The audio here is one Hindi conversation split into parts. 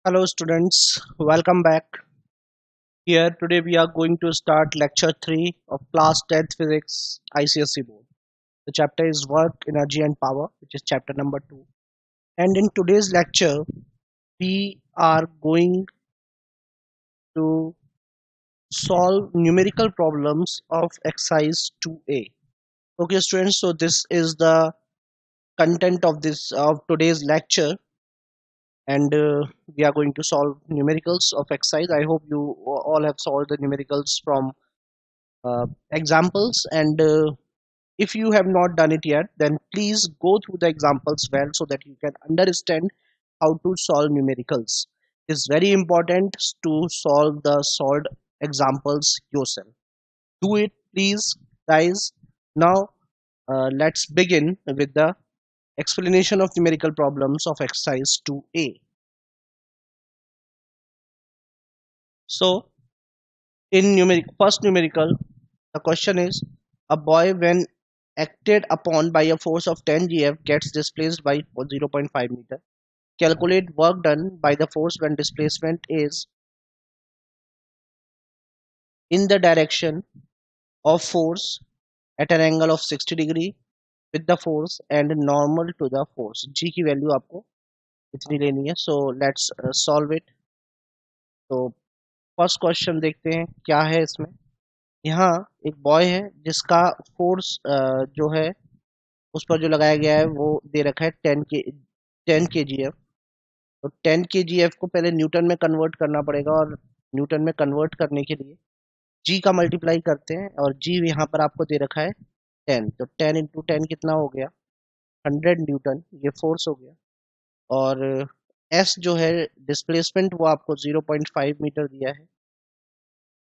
Hello students, welcome back. Here today we are going to start lecture 3 of class 10th physics ICSE board. The chapter is work, energy and power, which is chapter number 2. And in today's lecture we are going to solve numerical problems of exercise 2A. Okay students, so this is the content of this of today's lecture, and we are going to solve numericals of exercise. I hope you all have solved the numericals from examples, and if you have not done it yet, then please go through the examples well so that you can understand how to solve numericals. It's very important to solve the solved examples yourself. Do it please, guys. Now let's begin with the explanation of numerical problems of exercise 2A. So in first numerical, the question is: a boy, when acted upon by a force of 10 GF, gets displaced by 0.5 meter. Calculate work done by the force when displacement is in the direction of force at an angle of 60 degree with the force and normal to the force. G की वैल्यू आपको इतनी लेनी है. So let's solve it. तो फर्स्ट क्वेश्चन देखते हैं क्या है इसमें. यहाँ एक बॉय है जिसका फोर्स जो है उस पर जो लगाया गया है वो दे रखा है 10 kgf. तो 10 kgf को पहले न्यूटन में कन्वर्ट करना पड़ेगा, और न्यूटन में कन्वर्ट करने के लिए जी का मल्टीप्लाई करते हैं, और जी यहाँ पर आपको दे रखा है 10. तो 10 × 10 कितना हो गया? 100 न्यूटन. ये फोर्स हो गया. और एस जो है डिस्प्लेसमेंट वो आपको 0.5 मीटर दिया है.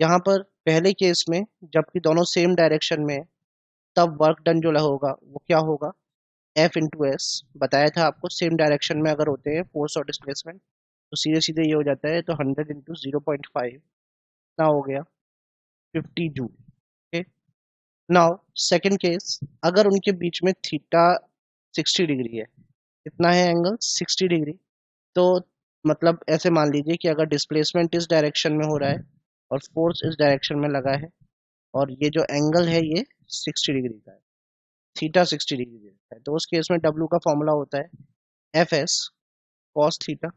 यहाँ पर पहले केस में जबकि दोनों सेम डायरेक्शन में, तब वर्क डन जो होगा वो क्या होगा? F into S. बताया था आपको सेम डायरेक्शन में अगर होते हैं फोर्स और डिस्प्लेसमेंट तो सीधे सीधे ये हो जाता है. तो 100 × 0.5 कितना हो गया? 50 joule. Okay. Now second case, अगर उनके बीच में थीटा 60 डिग्री है. कितना है एंगल? 60 डिग्री. तो मतलब ऐसे मान लीजिए कि अगर डिस्प्लेसमेंट इस डायरेक्शन में हो रहा है और फोर्स इस डायरेक्शन में लगा है, और ये जो एंगल है ये 60 डिग्री का है, थीटा 60 डिग्री देता है, तो उस केस में डब्ल्यू का फॉर्मूला होता है एफ एस कॉस थीटा.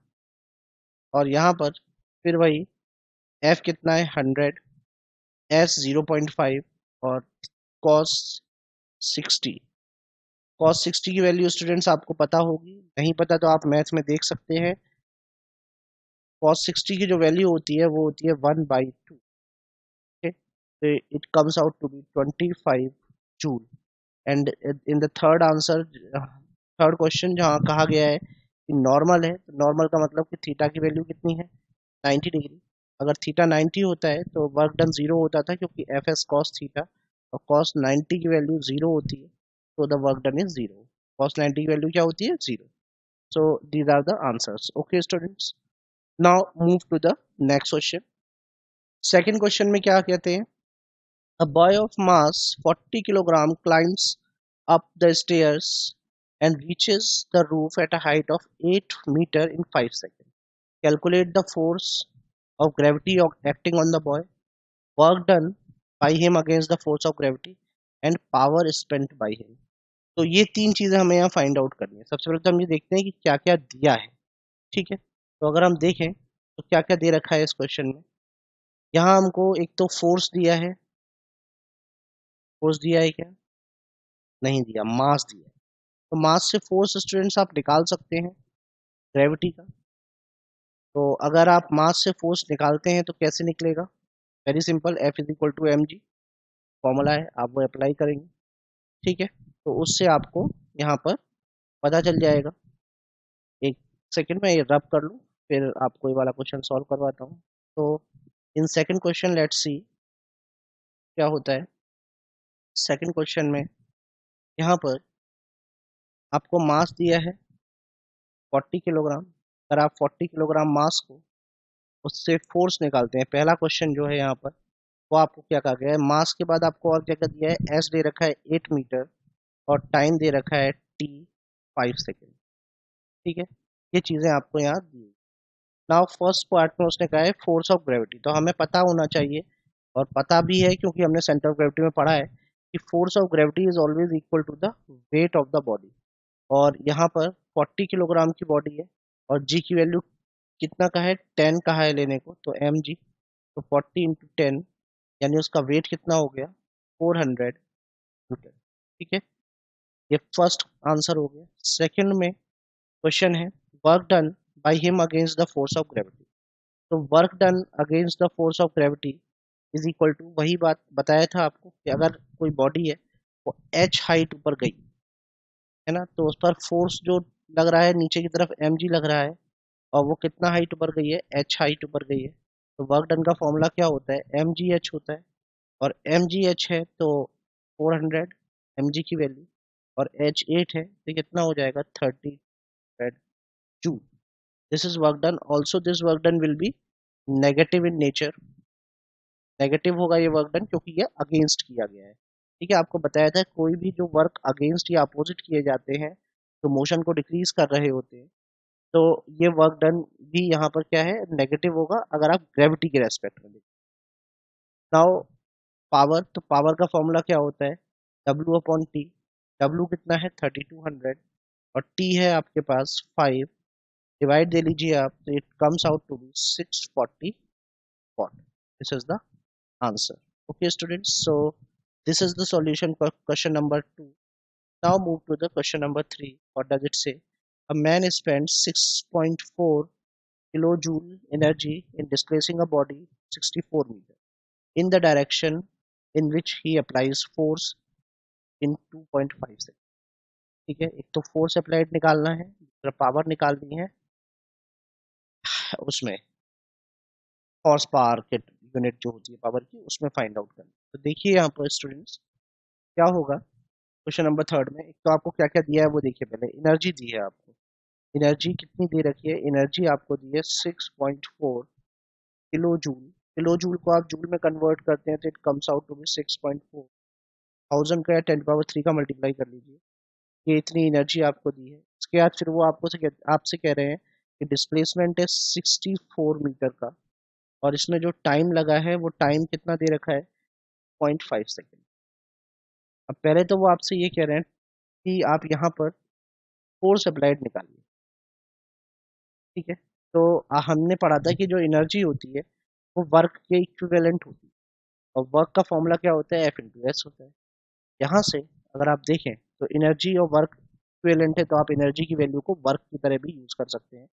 और यहाँ पर फिर वही एफ कितना है? 100, एस 0.5 और कॉस 60. कॉस 60 की वैल्यू स्टूडेंट्स आपको पता होगी, नहीं पता तो आप मैथ में देख सकते हैं. कॉस 60 की जो वैल्यू होती है वो होती है 1/2. It comes out to be 25 joule. And in the third answer, third question जहाँ कहा गया है कि नॉर्मल है, तो नॉर्मल का मतलब कि थीटा की वैल्यू कितनी है? 90 डिग्री. अगर थीटा 90 होता है तो वर्क डन जीरो होता था, क्योंकि एफ एस कॉस थीटा और कॉस 90 की वैल्यू जीरो होती है, तो the work done is zero. Cos 90 की वैल्यू क्या होती है? Zero. So these are the answers. Okay students, now move to the next question. Second question में क्या कहते हैं? A boy of mass 40 kilogram climbs up the stairs and reaches the roof at a height of 8 meter in 5 seconds. Calculate the force of gravity acting on the boy, work done by him against the force of gravity, and power spent by him. तो ये तीन चीजें हमें यहाँ फाइंड आउट करनी है. सबसे पहले तो हम ये देखते हैं कि क्या क्या दिया है. ठीक है, तो अगर हम देखें तो क्या क्या दे रखा है इस क्वेश्चन में. यहाँ हमको एक तो फोर्स दिया है. फोर्स दिया है क्या? नहीं दिया. मास दिया है. तो मास से फोर्स स्टूडेंट्स आप निकाल सकते हैं ग्रेविटी का. तो अगर आप मास से फोर्स निकालते हैं तो कैसे निकलेगा? Very simple, F is equal to M G formula है, आप वो अप्लाई करेंगे. ठीक है, तो उससे आपको यहाँ पर पता चल जाएगा. एक सेकंड में ये रब कर लूँ, फिर आपको ये वाला क्वेश्चन सॉल्व करवाता हूँ. तो इन सेकंड क्वेश्चन लेट्स सी क्या होता है. सेकंड क्वेश्चन में यहाँ पर आपको मास दिया है 40 किलोग्राम. अगर आप 40 किलोग्राम मास को उससे फोर्स निकालते हैं, पहला क्वेश्चन जो है यहाँ पर वो आपको क्या कहा गया है? मास के बाद आपको और क्या क्या दिया है? एस दे रखा है 8 मीटर और टाइम दे रखा है टी 5 सेकेंड. ठीक है, ये चीज़ें आपको यहाँ दी. नाउ फर्स्ट पार्ट में उसने कहा है फोर्स ऑफ ग्रेविटी, तो हमें पता होना चाहिए और पता भी है क्योंकि हमने सेंटर ऑफ ग्रेविटी में पढ़ा है कि force of gravity is always equal to the weight of the body. और यहाँ पर 40 किलोग्राम की बॉडी है और जी की वैल्यू कितना का है, 10 का है लेने को, तो एम जी, तो 40 इंटू 10 यानी उसका वेट कितना हो गया, 400 न्यूटन। ठीक है, ये फर्स्ट आंसर हो गया। सेकंड में क्वेश्चन है work done by him against the force of gravity. तो work done against the force of gravity is equal to, वही बात बताया था आपको कि अगर कोई बॉडी है वो एच हाइट ऊपर गई है ना, तो उस पर फोर्स जो लग रहा है नीचे की तरफ एम जी लग रहा है, और वो कितना हाइट ऊपर गई है, एच हाइट ऊपर गई है। तो वर्क डन का फॉर्मूला क्या होता है, एम जी एच होता है, और एम जी एच है तो 400 एम जी की वैल्यू, और एच 8 है तो कितना हो जाएगा, 30 joule. This is work done, also this work done will be negative in nature, negative होगा ये वर्क डन क्योंकि ये अगेंस्ट किया गया है। ठीक है, आपको बताया था कोई भी जो वर्क अगेंस्ट या अपोजिट किए जाते हैं तो मोशन को डिक्रीज कर रहे होते हैं, तो ये वर्क डन भी यहाँ पर क्या है, नेगेटिव होगा अगर आप ग्रेविटी के रेस्पेक्ट में देखें। नाउ पावर, तो पावर का फॉर्मूला क्या होता है, W अपॉन टी। W कितना है, 3200, और T है आपके पास 5, डिवाइड दे लीजिए आप, तो it comes out to be 640 watt. This is the answer. Okay, students. So this is the solution for question number 2. Now move to the question number 3. What does it say? A man spends 6.4 kilojoule energy in displacing a body 64 meter in the direction in which he applies force in 2.5 seconds. ठीक है, एक तो फोर्स अप्लाइड निकालना है, दूसरा पावर निकालनी है, उसमें हॉर्स पावर के यूनिट जो होती है पावर की उसमें फाइंड आउट करना। तो देखिए यहाँ पर स्टूडेंट्स क्या होगा क्वेश्चन नंबर थर्ड में। एक तो आपको क्या क्या दिया है वो देखिए, पहले एनर्जी दी है आपको, एनर्जी कितनी दे रखी है, एनर्जी आपको दी है 6.4 किलो जूल। किलो जूल को आप जूल में कन्वर्ट करते हैं तो it comes out to be 6.4, 1000 का या 10 पावर 3 का मल्टीप्लाई कर लीजिए, ये इतनी एनर्जी आपको दी है। इसके बाद फिर वो आपसे कह रहे हैं कि डिस्प्लेसमेंट है 64 मीटर का, और इसमें जो टाइम लगा है वो टाइम कितना दे रखा है, 0.5 सेकेंड। अब पहले तो वो आपसे ये कह रहे हैं कि आप यहाँ पर फोर्स अप्लाइड निकालिए। ठीक है, तो हमने पढ़ा था कि जो एनर्जी होती है वो वर्क के इक्विवेलेंट होती है, और वर्क का फॉर्मूला क्या होता है, एफ इंटू एस होता है। यहाँ से अगर आप देखें तो एनर्जी और वर्क इक्विवेलेंट है, तो आप एनर्जी की वैल्यू को वर्क की तरह भी यूज कर सकते हैं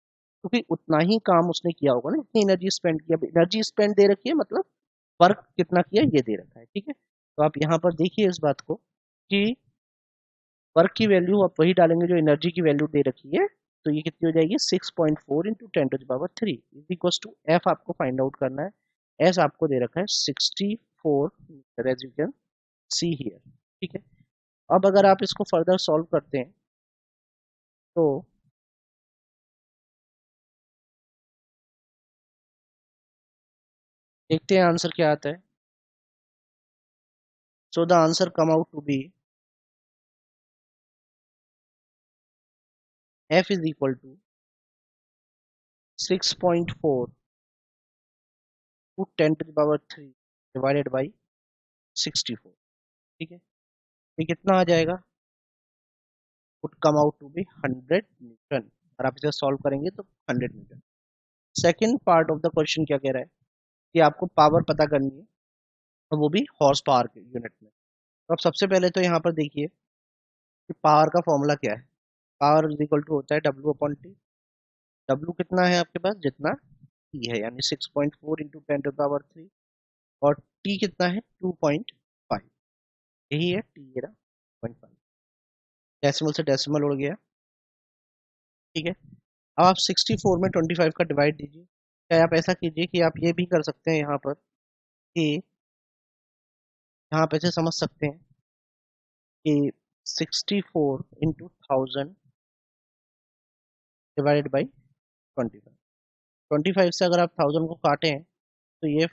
क्योंकि उतना ही काम उसने किया होगा ना, इतनी एनर्जी स्पेंड किया। एनर्जी स्पेंड दे रखी है मतलब वर्क कितना किया ये दे रखा है। ठीक है, तो आप यहाँ पर देखिए इस बात को कि वर्क की वैल्यू आप वही डालेंगे जो एनर्जी की वैल्यू दे रखी है, तो ये कितनी हो जाएगी, 6.4 into 10 to the power 3 is equal to F आपको फाइंड आउट करना है। एस आपको दे रखा है 64 metre as you can see here. ठीक है, अब अगर आप इसको फर्दर सॉल्व करते हैं तो देखते हैं आंसर क्या आता है। So the answer come out to be F is equal to 6.4 to 10 to the power 3 divided by 64। ठीक है, ये कितना आ जाएगा, would come out to be 100 Newton. और आप इसे सॉल्व करेंगे तो 100 Newton. Second part of the question क्या कह रहा है कि आपको पावर पता करनी है, और वो भी हॉर्स पावर के यूनिट में। तो आप सबसे पहले तो यहाँ पर देखिए कि पावर का फॉर्मूला क्या है, पावर इज इक्वल टू होता है डब्ल्यू अपॉन टी। डब्ल्यू कितना है आपके पास, जितना टी है, यानी 6.4 इंटू 10 to the power 3, और टी कितना है 2.5, यही है टी मेरा 2.5, डेसिमल से डेसिमल उड़ गया। ठीक है, अब आप 64 में 25 का डिवाइड दीजिए। चाहे आप ऐसा कीजिए कि आप ये भी कर सकते हैं यहाँ पर कि यहाँ पे से समझ सकते हैं कि 64 इंटू 1000 डिवाइडेड बाई 25। 25 से अगर आप 1000 को काटें तो ये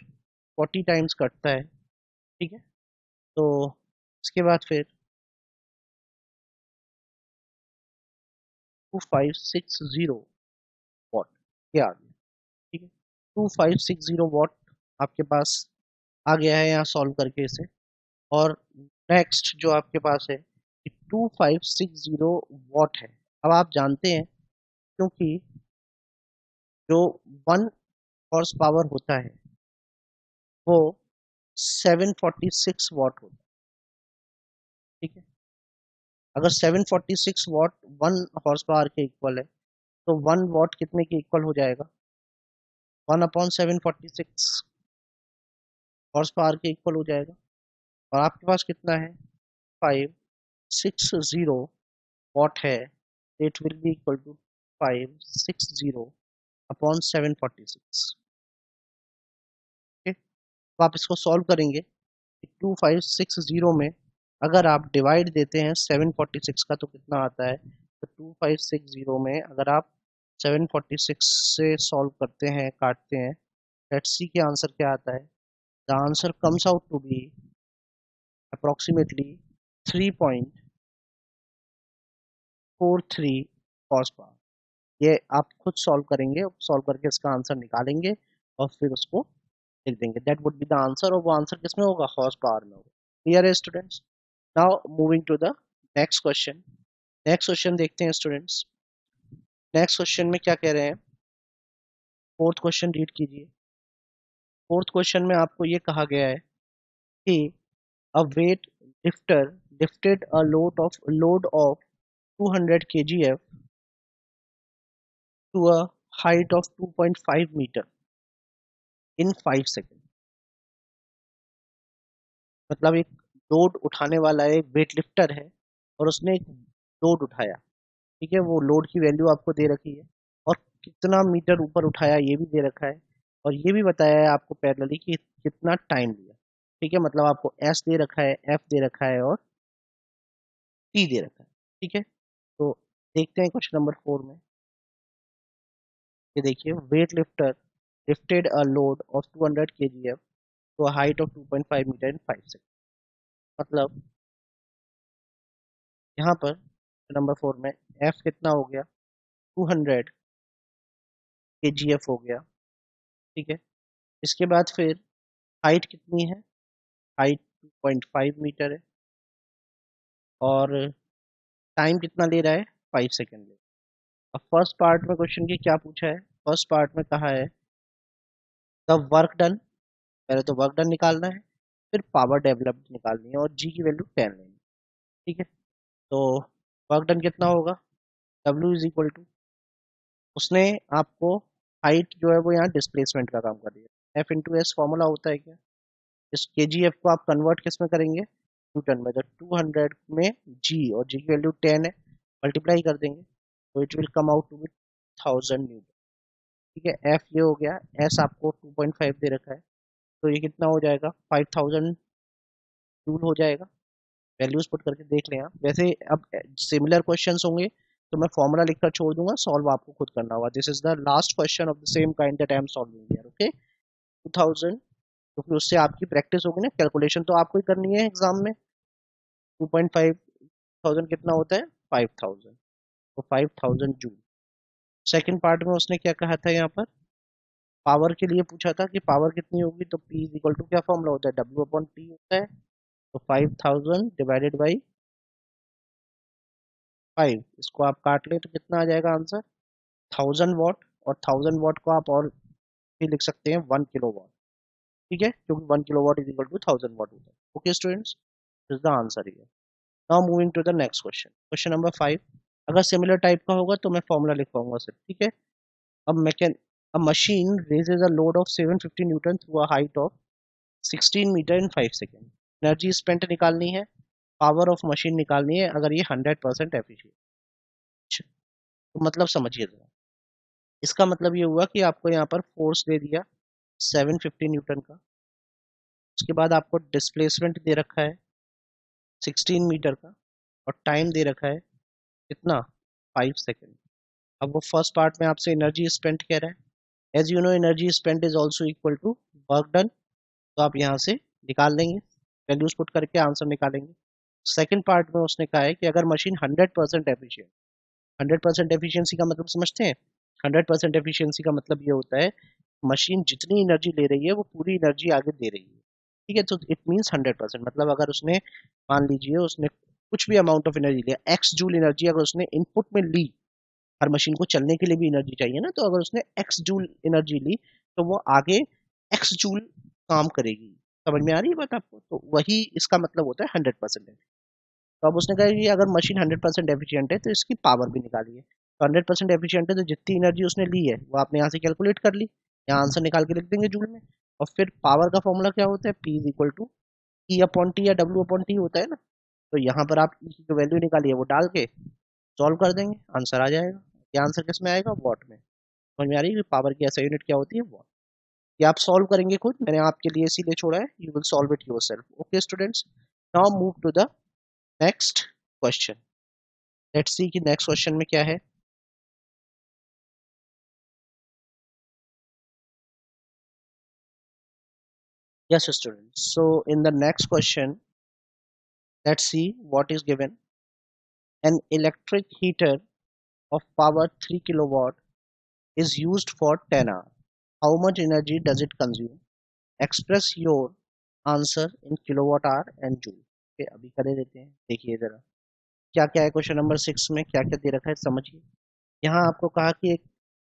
40 टाइम्स कटता है। ठीक है, तो इसके बाद फिर 2560 वॉट, ये आ गया। 2560 वॉट आपके पास आ गया है यहाँ सॉल्व करके इसे। और नेक्स्ट जो आपके पास है 2560 वॉट है। अब आप जानते हैं क्योंकि जो 1 हॉर्स पावर होता है वो 746 वॉट होता है। ठीक है, अगर 746 वॉट 1 हॉर्स पावर के इक्वल है तो 1 वॉट कितने के इक्वल हो जाएगा? 1/746 हॉर्स पावर के इक्वल हो जाएगा। और आपके पास कितना है? 560 वॉट है, it will be equal to 560/746। ठीक, तो आप इसको सॉल्व करेंगे। 2560 में अगर आप डिवाइड देते हैं 746 का तो कितना आता है? तो 2560 में अगर आप 746 से सॉल्व करते हैं, काटते हैं, लेट्स सी के आंसर क्या आता है। The answer comes out to be approximately 3.43 horse power. ये आप खुद सॉल्व करेंगे, सॉल्व करके इसका आंसर निकालेंगे और फिर उसको लिख देंगे। That would be the answer, और वो आंसर किसमें होगा? हॉर्स पावर में होगा। क्लियर है students? Now moving to the next question. Next question देखते हैं स्टूडेंट्स। नेक्स्ट क्वेश्चन में क्या कह रहे हैं? फोर्थ क्वेश्चन रीड कीजिए। फोर्थ क्वेश्चन में आपको ये कहा गया है कि a weight lifter lifted a load of 200 kgf to a height of 2.5 meter in 5 seconds। मतलब एक लोड उठाने वाला एक वेट लिफ्टर है और उसने एक लोड उठाया। ठीक है, वो लोड की वैल्यू आपको दे रखी है और कितना मीटर ऊपर उठाया ये भी दे रखा है, और ये भी बताया है आपको पैरेलली कि कितना टाइम लिया। ठीक है, मतलब आपको एस दे रखा है, एफ दे रखा है और टी दे रखा है। ठीक है, तो देखते हैं क्वेश्चन नंबर 4 में। ये देखिए, wait lifter lifted a load of 200 kgf to a height of 2.5 meter in 5 seconds। मतलब यहाँ पर नंबर 4 में एफ कितना हो गया? 200 kgf हो गया। ठीक है, इसके बाद फिर हाइट कितनी है? हाइट 2.5 मीटर है और टाइम कितना ले रहा है? 5 सेकेंड ले। अब फर्स्ट पार्ट में क्वेश्चन की क्या पूछा है? फर्स्ट पार्ट में कहा है द वर्क डन। पहले तो वर्क डन निकालना है, फिर पावर डेवलप्ड निकालनी है और जी की वैल्यू 10 लेनी है। ठीक है, तो वर्क डन कितना होगा? W इज इक्वल टू, उसने आपको हाइट जो है वो यहाँ डिस्प्लेसमेंट का काम कर दिया। एफ इंटू एस फॉर्मूला होता है क्या? इस के जी एफ को आप कन्वर्ट किस में करेंगे? न्यूटन में। तो 200 में जी, और जी की वैल्यू 10 है, मल्टीप्लाई कर देंगे तो it will come out to be 1000 newton. ठीक है, एफ ये हो गया, एस आपको 2.5 दे रखा है, तो ये कितना हो जाएगा? 5000 जूल हो जाएगा। वैल्यूज पुट करके देख लें आप। वैसे अब सिमिलर क्वेश्चंस होंगे तो मैं फॉर्मूला लिखकर छोड़ दूंगा, सॉल्व आपको खुद करना होगा। This is the last question of the same kind that I am solving here. Okay, 2000, तो फिर उससे आपकी प्रैक्टिस होगी ना, कैलकुलेशन तो आपको ही करनी है एग्जाम में। 2.5 थाउजेंड कितना होता है? 5000, तो 5000 जूल। सेकंड पार्ट में उसने क्या कहा था यहाँ पर? पावर के लिए पूछा था कि पावर कितनी होगी, तो P इज इक्वल टू क्या फॉर्मूला होता है? W अपॉन T होता है। तो 5000 डिवाइडेड बाई 5, इसको आप काट ले तो कितना आ जाएगा आंसर? 1000 वॉट। और 1000 वॉट को आप और भी लिख सकते हैं 1 किलो वॉट। ठीक है, क्योंकि 1 kilo watt is equal to 1000 watt होता है। Okay students, this is the answer here. Now moving to the next question, question number 5। अगर सिमिलर टाइप का होगा तो मैं फॉर्मूला लिख पाऊंगा सिर्फ। ठीक है, अब मैकेन a machine raises a load of 750 newton through a height of 16 metre in 5 second. Energy spent निकालनी है, पावर ऑफ मशीन निकालनी है अगर ये 100% एफिशिएंट। तो मतलब समझिए जरा, इसका मतलब ये हुआ कि आपको यहाँ पर फोर्स दे दिया 750 न्यूटन का, उसके बाद आपको डिस्प्लेसमेंट दे रखा है 16 मीटर का, और टाइम दे रखा है कितना? 5 सेकेंड। अब वो फर्स्ट पार्ट में आपसे एनर्जी स्पेंट कह रहा है। As you know energy spent is also equal to work done, तो आप यहाँ से निकाल लेंगे, वैल्यूज पुट करके आंसर निकालेंगे। सेकंड पार्ट में उसने कहा है कि अगर मशीन 100% एफिशिएंट, 100% एफिशिएंसी का मतलब समझते हैं? 100% एफिशिएंसी का मतलब ये होता है मशीन जितनी एनर्जी ले रही है वो पूरी एनर्जी आगे दे रही है, ठीक है। तो इट मीन्स 100%, मतलब अगर उसने, मान लीजिए उसने कुछ भी अमाउंट ऑफ एनर्जी लिया, एक्स जूल एनर्जी अगर उसने इनपुट में ली, हर मशीन को चलने के लिए भी एनर्जी चाहिए ना, तो अगर उसने एक्स जूल एनर्जी ली तो वो आगे एक्स जूल काम करेगी। समझ में आ रही है बात आपको? तो वही इसका मतलब होता है 100%। तो अब उसने कहा कि अगर मशीन 100% एफिशिएंट है तो इसकी पावर भी निकालिए। तो 100% एफिशिएंट है तो जितनी एनर्जी उसने ली है वो आपने यहाँ से कैलकुलेट कर ली, यहाँ आंसर निकाल के लिख देंगे जूल में। और फिर पावर का फॉर्मूला क्या होता है, P is equal to E upon T या डब्ल्यू अपॉन टी होता है ना। तो यहाँ पर आप ई की जो वैल्यू निकालिए वो डाल के सॉल्व कर देंगे, आंसर आ जाएगा। ये आंसर किस में आएगा, वॉट में। समझ में आ रही है कि पावर की ऐसा यूनिट क्या होती है, वॉट। ये आप सॉल्व करेंगे खुद, मैंने आपके लिए इसीलिए छोड़ा है, you will solve it yourself. Okay students, now move to the next question. Let's see कि नेक्स्ट क्वेश्चन में क्या है। Yes students, so in the next question, let's see what is given. An electric heater of power 3 kilowatt is used for 10 hours. How much energy does it consume? Express your answer in kilowatt hour and joule. Okay, अभी करे देते हैं, देखिए जरा क्या क्या है क्वेश्चन नंबर 6 में, क्या क्या दे रखा है समझिए। यहाँ आपको कहा कि एक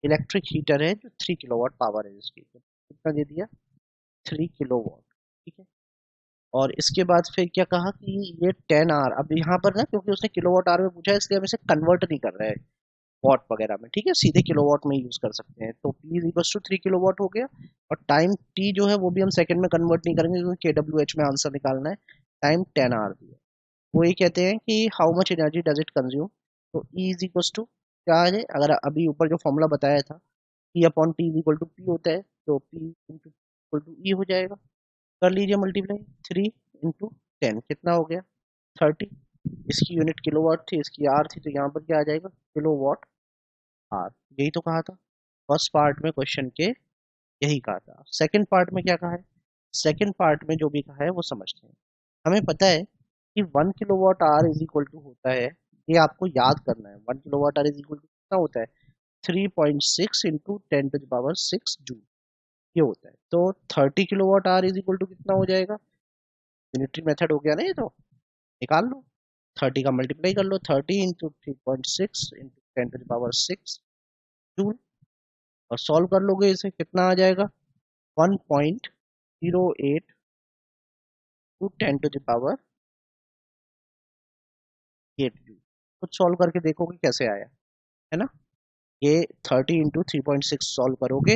इलेक्ट्रिक हीटर है जो 3 किलोवाट पावर है जिसकी, तो कितना दे दिया, 3 किलोवाट, ठीक है। और इसके बाद फिर क्या कहा कि ये 10 आवर, अब यहाँ पर ना क्योंकि उसने किलोवाट आवर में पूछा है इसलिए हम इसे कन्वर्ट नहीं कर रहे हैं वॉट वगैरह में, ठीक है, सीधे किलोवाट में यूज कर सकते हैं। तो P इक्वल्स टू 3 किलोवाट हो गया। और टाइम T जो है वो भी हम सेकंड में कन्वर्ट नहीं करेंगे क्योंकि KWH में आंसर निकालना है। टाइम 10 आवर दिया, वो ये कहते हैं कि how much energy does it consume. तो E इज इक्वल्स टू क्या है, अगर अभी ऊपर जो फॉर्मूला बताया था P upon T equal to P होता है, तो P into equal to E हो जाएगा। कर लीजिए मल्टीप्लाई, 3 इंटू 10 कितना हो गया, 30। इसकी यूनिट किलोवाट थी, इसकी आर थी, तो यहाँ पर क्या आ जाएगा, किलोवाट आर। यही तो कहा था फर्स्ट पार्ट में क्वेश्चन के, यही कहा था। सेकंड पार्ट में क्या कहा है, सेकंड पार्ट में जो भी कहा है वो समझते हैं। हमें पता है कि 1 kilowatt hour is equal to होता है, ये आपको याद करना है, 1 kilowatt hour is equal to कितना होता है, 3.6 इंटू 10⁻6 जूल, ये होता है। तो 30 kilowatt hour is equal to कितना हो जाएगा, यूनिटरी मेथड हो गया ना ये, तो निकाल लो। 30 का मल्टीप्लाई कर लो, 30 इंटू 3.6 इंटू 10⁻6 जूल, और सॉल्व कर लोगे इसे, कितना आ जाएगा, 1.08 टू 10⁻8 जूल। कुछ सॉल्व करके देखोगे कैसे आया, है ना। ये 30 इंटू 3.6 सॉल्व करोगे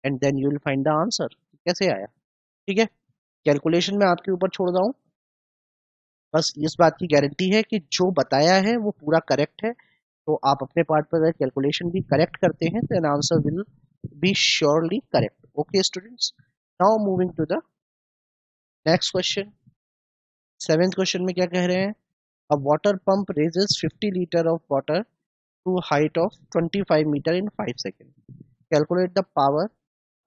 and then you will find the answer, कैसे आया, ठीक है। कैलकुलेशन में आपके ऊपर छोड़ रहा हूँ, बस इस बात की गारंटी है कि जो बताया है वो पूरा करेक्ट है। तो आप अपने पार्ट पर अगर कैलकुलेशन भी करेक्ट करते हैं then answer will be surely correct. Okay students, now moving to the next question. Seventh question में क्या कह रहे हैं, a water pump raises 50 litre of water to height of 25 metre in 5 second, calculate the power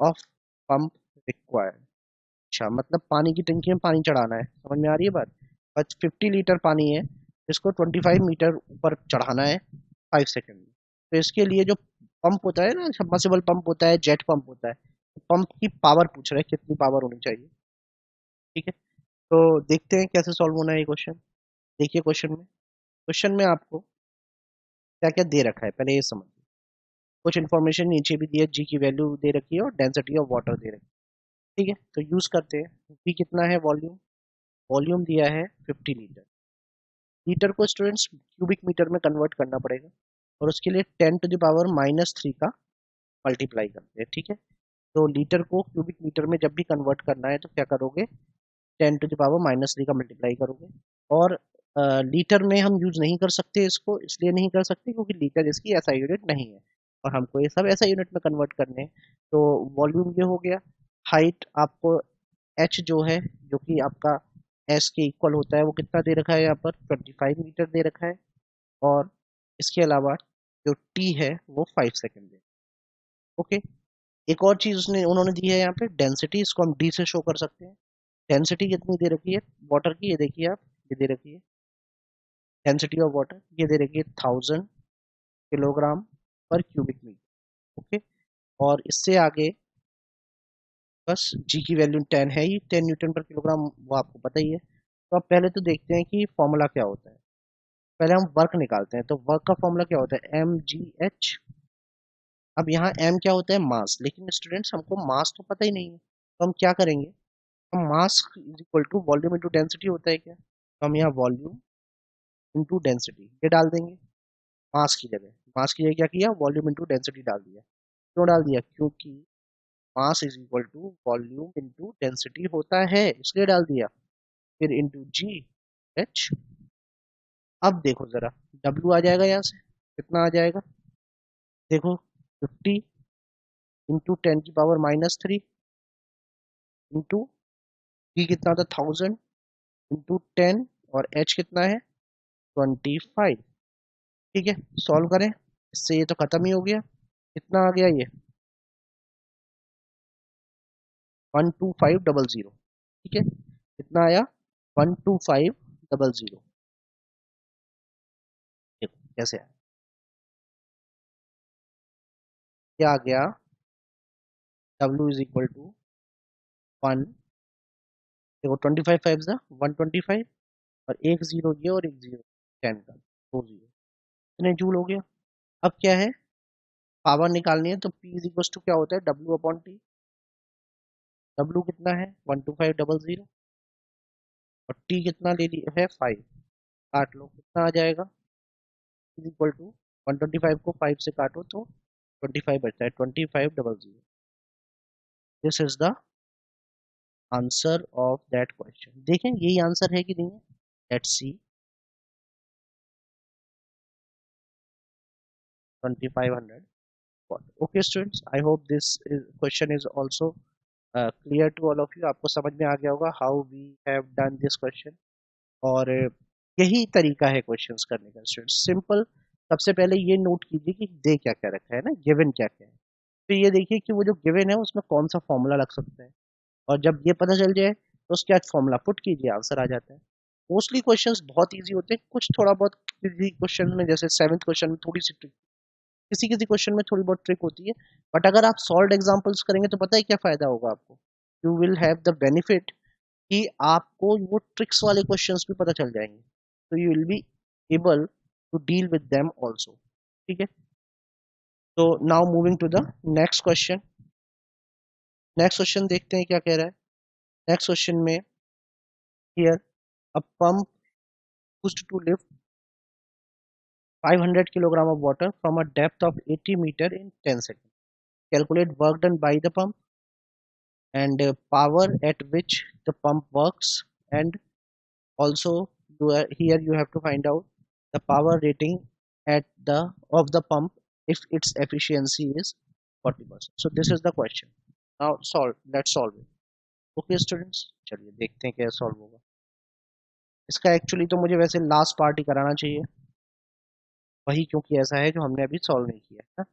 of pump required. अच्छा, मतलब पानी की टंकी में पानी चढ़ाना है, समझ में आ रही है बात। बस 50 लीटर पानी है, इसको 25 मीटर ऊपर चढ़ाना है 5 सेकंड में। तो इसके लिए जो पंप होता है ना, सबमर्सिबल पंप होता है, जेट पंप होता है, पंप की पावर पूछ रहे हैं कितनी पावर होनी चाहिए, ठीक है। तो देखते हैं कैसे सॉल्व होना है ये क्वेश्चन। देखिए क्वेश्चन में आपको क्या क्या दे रखा है पहले ये समझिए। कुछ इन्फॉर्मेशन नीचे भी दी है, जी की वैल्यू दे रखी है और डेंसिटी ऑफ वाटर दे रखी है, ठीक है। तो यूज करते हैं, पी कितना है, वॉल्यूम, वॉल्यूम दिया है 50 लीटर। लीटर को स्टूडेंट्स क्यूबिक मीटर में कन्वर्ट करना पड़ेगा, और उसके लिए 10⁻³ का मल्टीप्लाई करते हैं, ठीक है। तो लीटर को क्यूबिक मीटर में जब भी कन्वर्ट करना है तो क्या करोगे, 10⁻³ का मल्टीप्लाई करोगे। और लीटर में हम यूज नहीं कर सकते इसको, इसलिए नहीं कर सकते क्योंकि लीटर इसकी ऐसा यूनिट नहीं है, और हमको ये सब ऐसा यूनिट में कन्वर्ट करने हैं। तो वॉल्यूम ये हो गया। हाइट आपको एच जो है, जो कि आपका एस के इक्वल होता है, वो कितना दे रखा है यहाँ पर, 25 मीटर दे रखा है। और इसके अलावा जो टी है वो 5 सेकेंड है। ओके, एक और चीज उसने उन्होंने दी है यहाँ पे, डेंसिटी, इसको हम डी से शो कर सकते हैं। डेंसिटी कितनी दे रखी है वाटर की, ये देखिए आप, ये दे रखी है डेंसिटी ऑफ वाटर, ये दे रखी है 1000 किलोग्राम पर क्यूबिक मीटर। ओके, और इससे आगे बस जी की वैल्यू 10 है ही, 10 न्यूटन पर किलोग्राम, वो आपको पता ही है। तो अब पहले तो देखते हैं कि फॉर्मूला क्या होता है। पहले हम वर्क निकालते हैं, तो वर्क का फॉर्मूला क्या होता है, एम जी एच। अब यहाँ एम क्या होता है, मास, लेकिन स्टूडेंट्स हमको मास तो पता ही नहीं है, तो हम क्या करेंगे, हम mass is equal to volume into density होता है क्या, तो हम यहाँ वॉल्यूम इंटू डेंसिटी ये डाल देंगे मास की जगह। मास की जगह क्या किया, वॉल्यूम इंटू डेंसिटी डाल दिया। क्यों डाल दिया, क्योंकि mass is equal to volume into density होता है, इसलिए डाल दिया। फिर इंटू जी एच। अब देखो जरा, डब्ल्यू आ जाएगा यहाँ से, कितना आ जाएगा, देखो 50 इंटू 10⁻³ इंटू जी कितना था 1000 इंटू 10, और एच कितना है 25। ठीक है, सॉल्व करें, इससे ये तो खत्म ही हो गया। कितना आ गया ये 12500। ठीक है, कितना आया 12500। देखो कैसे आया, क्या आ गया, डब्ल्यू इज इक्वल टू 1, देखो 25 फाइव ज़ा 125, और एक जीरो ये और एक जीरो 10 का, दो जीरो, इतने जूल हो गया। अब क्या है, पावर निकालनी है, तो P इज इक्वल टू क्या होता है, W अपॉन टी। W कितना है 12500, और T कितना ले लिया है 5, काट लो कितना आ जाएगा, इज इक्वल टू 125 को 5 से काटो तो 25 बचता है, 2500। This is the answer of that question. देखें यही आंसर है कि नहीं है, let's see. 2500 watt। Okay students, I hope this question is also clear to all of you। आपको समझ में आ गया होगा how we have done this question। और यही तरीका है क्वेश्चंस करने का स्टूडेंट्स, सिंपल। सबसे पहले ये नोट कीजिए कि दे क्या क्या रखा है ना, गिवन क्या क्या है। फिर ये देखिए कि वो जो गिवन है उसमें कौन सा फॉर्मूला लग सकता है, और जब ये पता चल जाए तो उसके बाद फॉर्मूला पुट कीजिए, आंसर आ जाता है। मोस्टली क्वेश्चंस बहुत इजी होते हैं, कुछ थोड़ा बहुत किसी क्वेश्चन में, जैसे 7th क्वेश्चन में थोड़ी सी ट्रिक, किसी किसी क्वेश्चन में थोड़ी बहुत ट्रिक होती है। बट अगर आप सॉल्व एग्जांपल्स करेंगे तो पता है क्या फायदा होगा आपको, you will have the benefit कि आपको वो ट्रिक्स वाले क्वेश्चंस भी पता चल जाएंगे, तो you will be able to deal with them also. ठीक है, तो now moving to the next question. Next question देखते हैं क्या कह रहा है। नेक्स्ट क्वेश्चन में, here a pump used to lift 500 kilogram of water from a depth of 80 meter in 10 seconds. Calculate work done by the pump and power at which the pump works, and also here you have to find out the power rating at the of the pump if its efficiency is 40%। So this is the question। Now solve, let's solve it। Okay students, चलिए देखते हैं कैसे सॉल्व होगा इसका। एक्चुअली तो मुझे वैसे लास्ट पार्ट ही कराना चाहिए वही, क्योंकि ऐसा है जो हमने अभी सॉल्व नहीं किया है ना।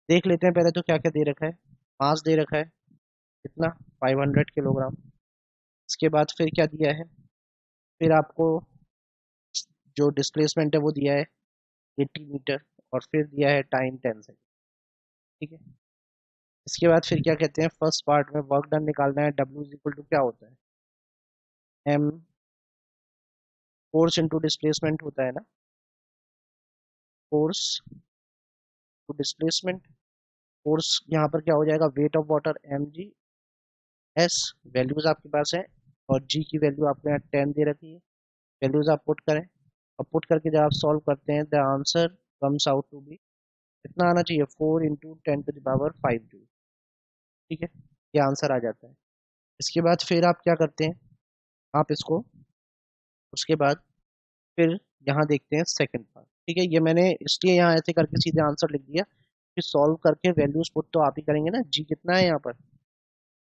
देख लेते हैं पहले तो क्या क्या दे रखा है। मास दे रखा है कितना 500 किलोग्राम। इसके बाद फिर क्या दिया है, फिर आपको जो डिस्प्लेसमेंट है वो दिया है 80 मीटर, और फिर दिया है टाइम 10 सेकेंड। ठीक है, इसके बाद फिर क्या कहते हैं, फर्स्ट पार्ट में वर्क डन निकालना है, डब्ल्यू इज इक्वल टू क्या होता है, एम फोर्स इंटू डिस्प्लेसमेंट होता है ना, फोर्स टू डिस्प्लेसमेंट। फोर्स यहाँ पर क्या हो जाएगा, weight of water M G S, values आपके पास है, और जी की वैल्यू आपको यहाँ 10 दे रखी है। वैल्यूज आप पुट करें, और पुट करके जब आप सॉल्व करते हैं the answer comes out to be, कितना आना चाहिए 4 इंटू 10⁵ जूल। ठीक है, ये आंसर आ जाता है। इसके बाद फिर आप क्या करते हैं, आप इसको उसके बाद फिर यहाँ देखते हैं सेकंड पार्ट। ठीक है, ये मैंने इसलिए यहाँ ऐसे करके सीधे आंसर लिख दिया कि सॉल्व करके वैल्यूज पुट तो आप ही करेंगे ना। जी कितना है यहाँ पर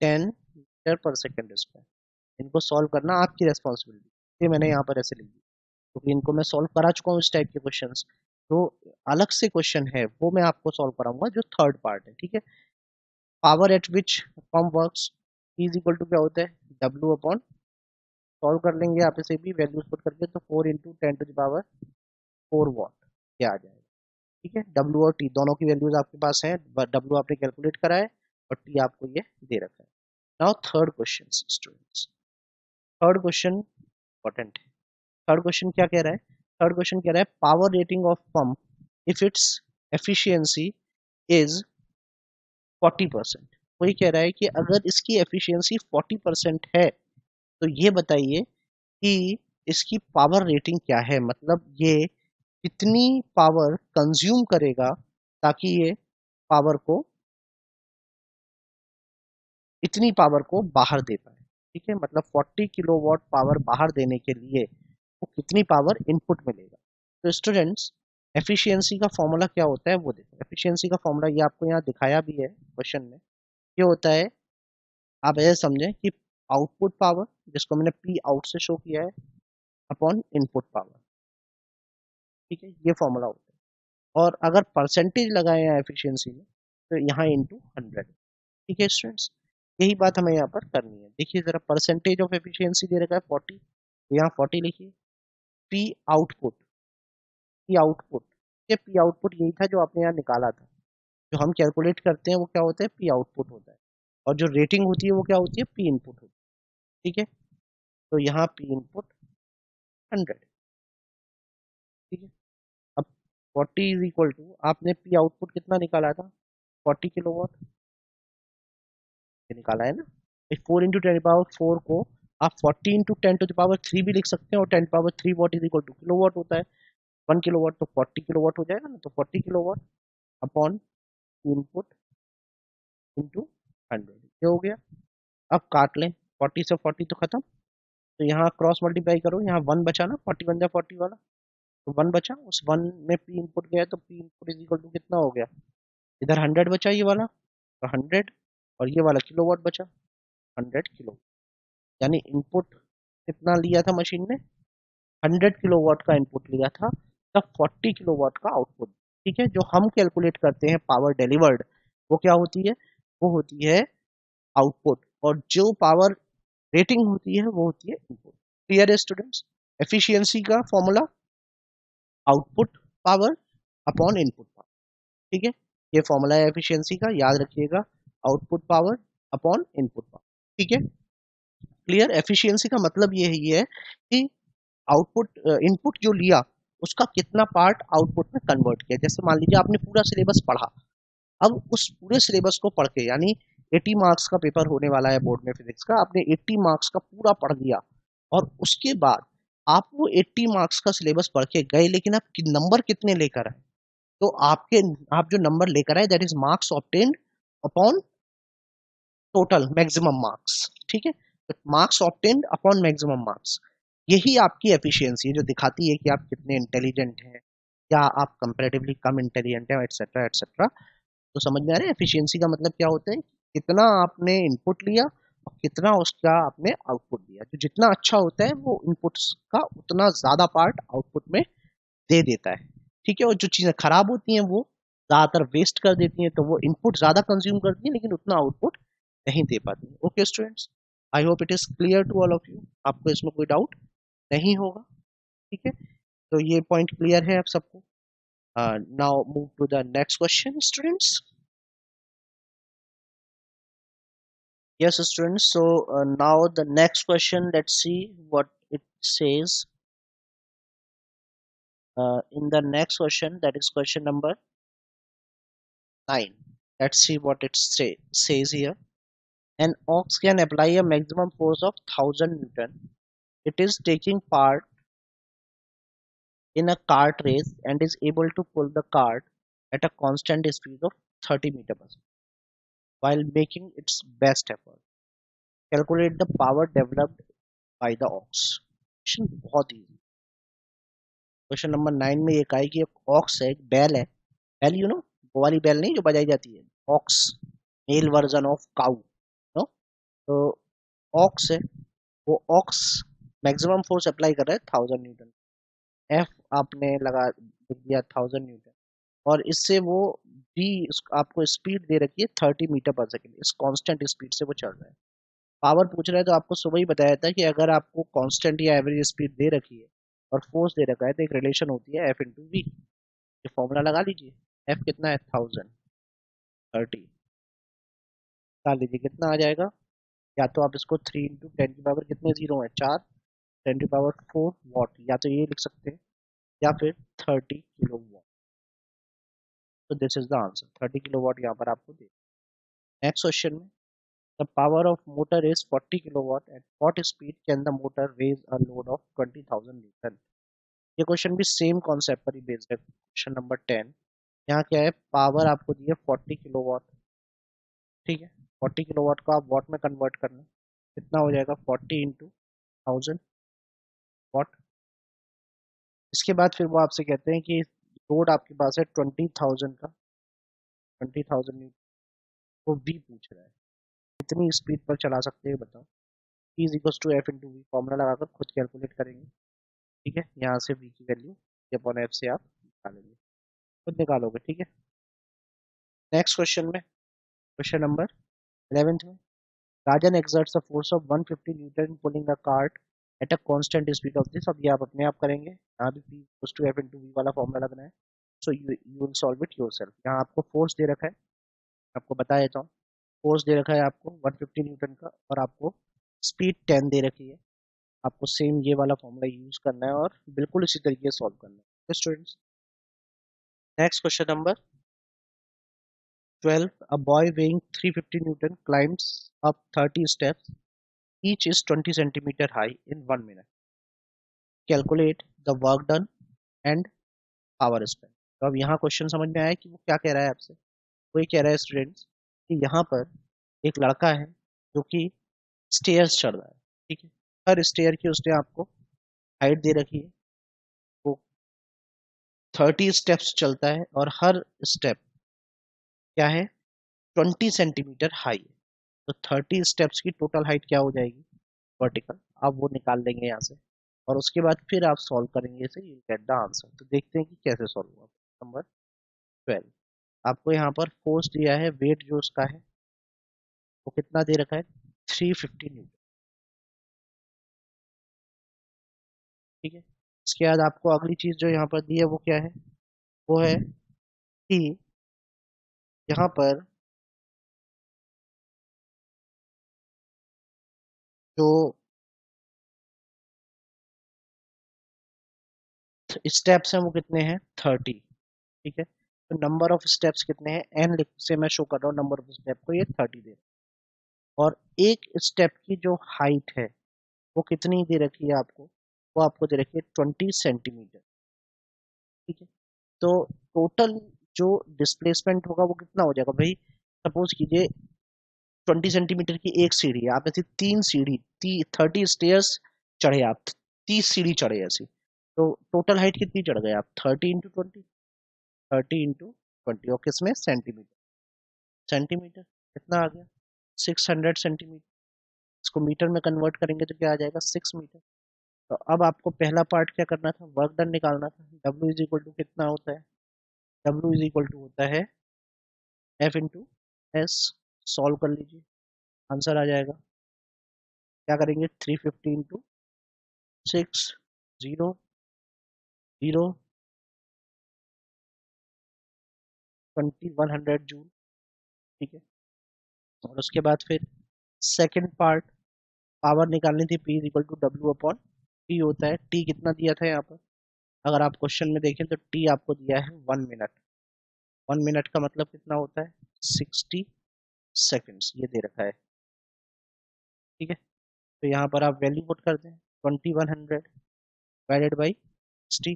10 मीटर पर सेकेंड स्क्वायर, इनको सॉल्व करना आपकी रेस्पॉन्सिबिलिटी, ये मैंने यहाँ पर ऐसे लिख दी क्योंकि इनको मैं सॉल्व करा चुका हूँ इस टाइप के क्वेश्चंस। तो अलग से क्वेश्चन है वो मैं आपको सॉल्व कराऊंगा जो थर्ड पार्ट है। ठीक है, power at which pump works is equal to क्या होता है, डब्ल्यू अपॉन, सॉल्व कर लेंगे आप इसे भी वैल्यूज पुट करके, तो 4 इंटू 10⁴ क्या आ जाएगा। ठीक है, डब्ल्यू और टी दोनों की वैल्यूज आपके पास हैं, डब्ल्यू आपने कैलकुलेट करा है और टी आपको ये दे रखा है। Now third question students, third question important है। थर्ड क्वेश्चन क्या कह रहा है? थर्ड क्वेश्चन कह रहा है power rating of pump if its efficiency is 40%। वही कह रहा है कि अगर इसकी एफिशिएंसी 40% है तो ये बताइए कि इसकी पावर रेटिंग क्या है, मतलब ये कितनी पावर कंज्यूम करेगा ताकि ये पावर को इतनी पावर को बाहर दे पाए। ठीक है, मतलब 40 किलोवाट पावर बाहर देने के लिए वो कितनी पावर इनपुट मिलेगा। तो स्टूडेंट्स, एफिशिएंसी का फॉर्मूला क्या होता है वो देखो। एफिशिएंसी का फॉर्मूला ये आपको यहाँ दिखाया भी है क्वेश्चन में। ये होता है, आप ऐसे समझें कि आउटपुट पावर, जिसको मैंने पी आउट से शो किया है, अपॉन इनपुट पावर। ठीक है, ये फॉर्मूला होता है। और अगर परसेंटेज लगाए हैं एफिशिएंसी में तो यहाँ इंटू 100। ठीक है स्टूडेंट्स, यही बात हमें यहाँ पर करनी है। देखिए जरा, परसेंटेज ऑफ एफिशिएंसी दे रखा है 40, तो यहाँ 40 लिखिए। पी आउटपुट, पी आउटपुट, ये पी आउटपुट यही था जो आपने यहाँ निकाला था। जो हम कैलकुलेट करते हैं वो क्या होता है? पी आउटपुट होता है। और जो रेटिंग होती है वो क्या होती है? पी इनपुट होती है। ठीक है, तो यहाँ पी इनपुट 100। ठीक है, अब 40 इज इक्वल टू, आपने पी आउटपुट कितना निकाला था? 40 किलोवाट, ये निकाला है ना। इस 4 इंटू 10 पावर 4 को आप 40 इंटू 10 टू द पावर 3 भी लिख सकते हैं, और 10 power 3 what is equal to kilowatt होता है। 1 किलोवाट तो 40 किलोवाट हो जाएगा ना, तो 40 किलोवाट अपॉन इनपुट इंटू 100, ये हो गया। अब काट लें, 40 से 40 तो खत्म, तो यहाँ क्रॉस मल्टीप्लाई करो, यहाँ 1 बचा ना, 40 1 जा 40 वाला, तो 1 बचा। उस 1 में पी इनपुट गया, तो P input is equal to कितना हो गया? इधर 100 बचा ये वाला, तो 100, और ये वाला किलोवाट बचा, 100 किलो। यानी इनपुट कितना लिया था मशीन ने? 100 किलोवाट का इनपुट लिया था, तब 40 किलोवाट का आउटपुट। ठीक है, जो हम कैलकुलेट करते हैं पावर डिलीवर्ड, वो क्या होती है? वो होती है आउटपुट, और जो पावर रेटिंग होती है वो होती है इनपुट। क्लियर है स्टूडेंट्स? एफिशिएंसी का formula output power upon input power. ठीक है, ये फॉर्मूला है एफिशिएंसी का, याद रखिएगा, output power upon input power. ठीक है, क्लियर? एफिशिएंसी का मतलब ये है कि आउटपुट, इनपुट जो लिया उसका कितना पार्ट आउटपुट में कन्वर्ट किया। जैसे मान लीजिए आपने पूरा सिलेबस पढ़ा, अब उस पूरे सिलेबस को पढ़ के, यानी 80 मार्क्स का पेपर होने वाला है बोर्ड में फिजिक्स का, आपने 80 मार्क्स का पूरा पढ़ लिया, और उसके बाद आप वो 80 मार्क्स का सिलेबस पढ़ के गए, लेकिन आप नंबर कितने लेकर आए? तो आपके, आप जो नंबर लेकर आए, that is marks obtained upon total maximum marks. ठीक है, तो marks obtained upon maximum marks, यही आपकी एफिशिएंसी है, जो दिखाती है कि आप कितने इंटेलिजेंट हैं, या आप कंपैरेटिवली कम इंटेलिजेंट हैं, एटसेट्रा एटसेट्रा। तो समझ में आ रहा है एफिशिएंसी का मतलब क्या होता है? कितना आपने इनपुट लिया और कितना उसका आपने आउटपुट दिया। जो जितना अच्छा होता है वो इनपुट्स का उतना ज्यादा पार्ट आउटपुट में दे देता है। ठीक है, और जो चीजें खराब होती हैं वो ज्यादातर वेस्ट कर देती हैं, तो वो इनपुट ज्यादा कंज्यूम करती है लेकिन उतना आउटपुट नहीं दे पाती। Okay students, I hope it is clear to all of you. आपको इसमें कोई डाउट नहीं होगा। ठीक है, तो ये पॉइंट क्लियर है आप सबको। Now move to the next question students. Yes, students. So now the next question, let's see what it says. In the next question, that is question number 9. Let's see what it says here. An ox can apply a maximum force of 1000 Newton. It is taking part in a cart race and is able to pull the cart at a constant speed of 30 meters per second while making its best effort. Calculate the power developed by the ox. Question बहुत easy. क्वेश्चन नंबर 9 में एक आएगी, एक ऑक्स है, एक बैल है। बैल, यू नो, वो वाली बैल नहीं जो बजाई जाती है, ox, male version of cow, no. तो ऑक्स है, वो ऑक्स मैक्सिमम फोर्स अप्लाई कर रहा है 1000 न्यूटन। एफ आपने लगा दिया 1000 न्यूटन, और इससे वो भी आपको स्पीड दे रखी है 30 मीटर पर सेकेंड। इस कांस्टेंट स्पीड से वो चल रहा है। पावर पूछ रहा है, तो आपको सुबह ही बताया था कि अगर आपको कांस्टेंट या एवरेज स्पीड दे रखी है और फोर्स दे रखा है, तो एक रिलेशन होती है एफ इंटू वी। ये फॉर्मूला लगा लीजिए। एफ कितना है? 1000, 30, निकाल लीजिए कितना आ जाएगा। या तो आप इसको 3 × 10⁻, कितने जीरो है 4, 10⁻4 वॉट, या तो ये लिख सकते हैं, या फिर 30 kW। तो this is the answer, 30 kW यहाँ पर आपको दे। नेक्स्ट क्वेश्चन में, the power of motor is 40 kW, at what speed can the motor raise a load of 20,000 newton. ये क्वेश्चन भी सेम कॉन्सेप्ट पर ही बेस्ड है। क्वेश्चन नंबर 10, यहाँ क्या है, पावर आपको दी है 40 kW, ठीक है। 40 kW को आप वॉट में कन्वर्ट करना, कितना हो जाएगा 40 × 1000 वॉट। इसके बाद फिर वो आपसे कहते हैं कि लोड आपके पास है 20,000 का, 20,000 न्यूटन, वो वी पूछ रहा है, कितनी स्पीड पर चला सकते हैं बताओ। P is equal to F into V, formula लगाकर खुद कैलकुलेट करेंगे, ठीक है। यहाँ से v की वैल्यू अपॉन एफ से आप निकालेंगे, खुद निकालोगे, ठीक है। नेक्स्ट क्वेश्चन में, क्वेश्चन नंबर 11th में, Rajan exerts a force of 150 newton pulling a cart at a constant speed of this. अब ये आप अपने आप करेंगे, यहाँ भी P equal to F into V वाला फॉर्मूला लगना है। So you will solve it yourself. यहाँ आपको फोर्स दे रखा है, आपको बता देता हूँ, फोर्स दे रखा है आपको 150 न्यूटन का, और आपको स्पीड 10 दे रखी है। आपको सेम ये वाला फॉर्मूला यूज करना है और बिल्कुल इसी तरीके से सॉल्व करना है students. Next question number 12, a boy weighing 350 Newton climbs up 30 steps. Each is 20 centimeter high in 1 minute. Calculate the work done and power spent. तो अब यहाँ क्वेश्चन समझ में आया कि वो क्या कह रहा है आपसे। वो ये कह रहा है स्टूडेंट्स कि यहाँ पर एक लड़का है जो कि स्टेयर्स चढ़ रहा है, ठीक है। हर स्टेयर की उसने आपको हाइट दे रखी है, वो 30 स्टेप्स चलता है और हर स्टेप क्या है 20 सेंटीमीटर हाई है। तो 30 स्टेप्स की टोटल हाइट क्या हो जाएगी वर्टिकल, आप वो निकाल लेंगे यहाँ से, और उसके बाद फिर आप सॉल्व करेंगे इसे, यू गेट द आंसर। तो देखते हैं कि कैसे सॉल्व हुआ। नंबर 12, आपको यहाँ पर फोर्स दिया है, वेट जो उसका है वो कितना दे रखा है 350 न्यूटन, ठीक है। इसके बाद आपको अगली चीज जो यहाँ पर दी है वो क्या है, वो है कि यहाँ पर जो स्टेप्स हैं वो कितने हैं 30, ठीक है। तो नंबर ऑफ स्टेप्स कितने हैं, एन लिख से मैं शो कर रहा हूँ नंबर ऑफ स्टेप को, ये 30 दे, और एक स्टेप की जो हाइट है वो कितनी दे रखी है आपको, वो आपको दे रखी है 20 सेंटीमीटर, ठीक है। तो टोटल जो डिस्प्लेसमेंट होगा वो कितना हो जाएगा भाई, सपोज कीजिए 20 सेंटीमीटर की एक सीढ़ी है, आप ऐसी 3 सीढ़ी 30 स्टेयर्स चढ़े आप, 30 सीढ़ी चढ़े ऐसी, तो टोटल हाइट कितनी चढ़ गए आप 30 × 20, 30 × 20, और किसमें सेंटीमीटर, सेंटीमीटर कितना आ गया 600 सेंटीमीटर। इसको मीटर में कन्वर्ट करेंगे तो क्या आ जाएगा 6 मीटर। तो अब आपको पहला पार्ट क्या करना था, वर्क डन निकालना था। W इज इक्वल टू कितना होता है, W इज इक्वल टू होता है F इंटू एस। सॉल्व कर लीजिए, आंसर आ जाएगा। क्या करेंगे 350 इंटू 6, 0, 0, 2100 जूल, ठीक है। और उसके बाद फिर सेकंड पार्ट, पावर निकालनी थी, P is equal to W upon T होता है। टी कितना दिया था यहाँ पर, अगर आप क्वेश्चन में देखें तो टी आपको दिया है 1 मिनट। 1 मिनट का मतलब कितना होता है 60 सेकेंड्स, ये दे रखा है, ठीक है। तो यहाँ पर आप वैल्यू पुट कर दें 2100 डिवाइडेड बाई 60,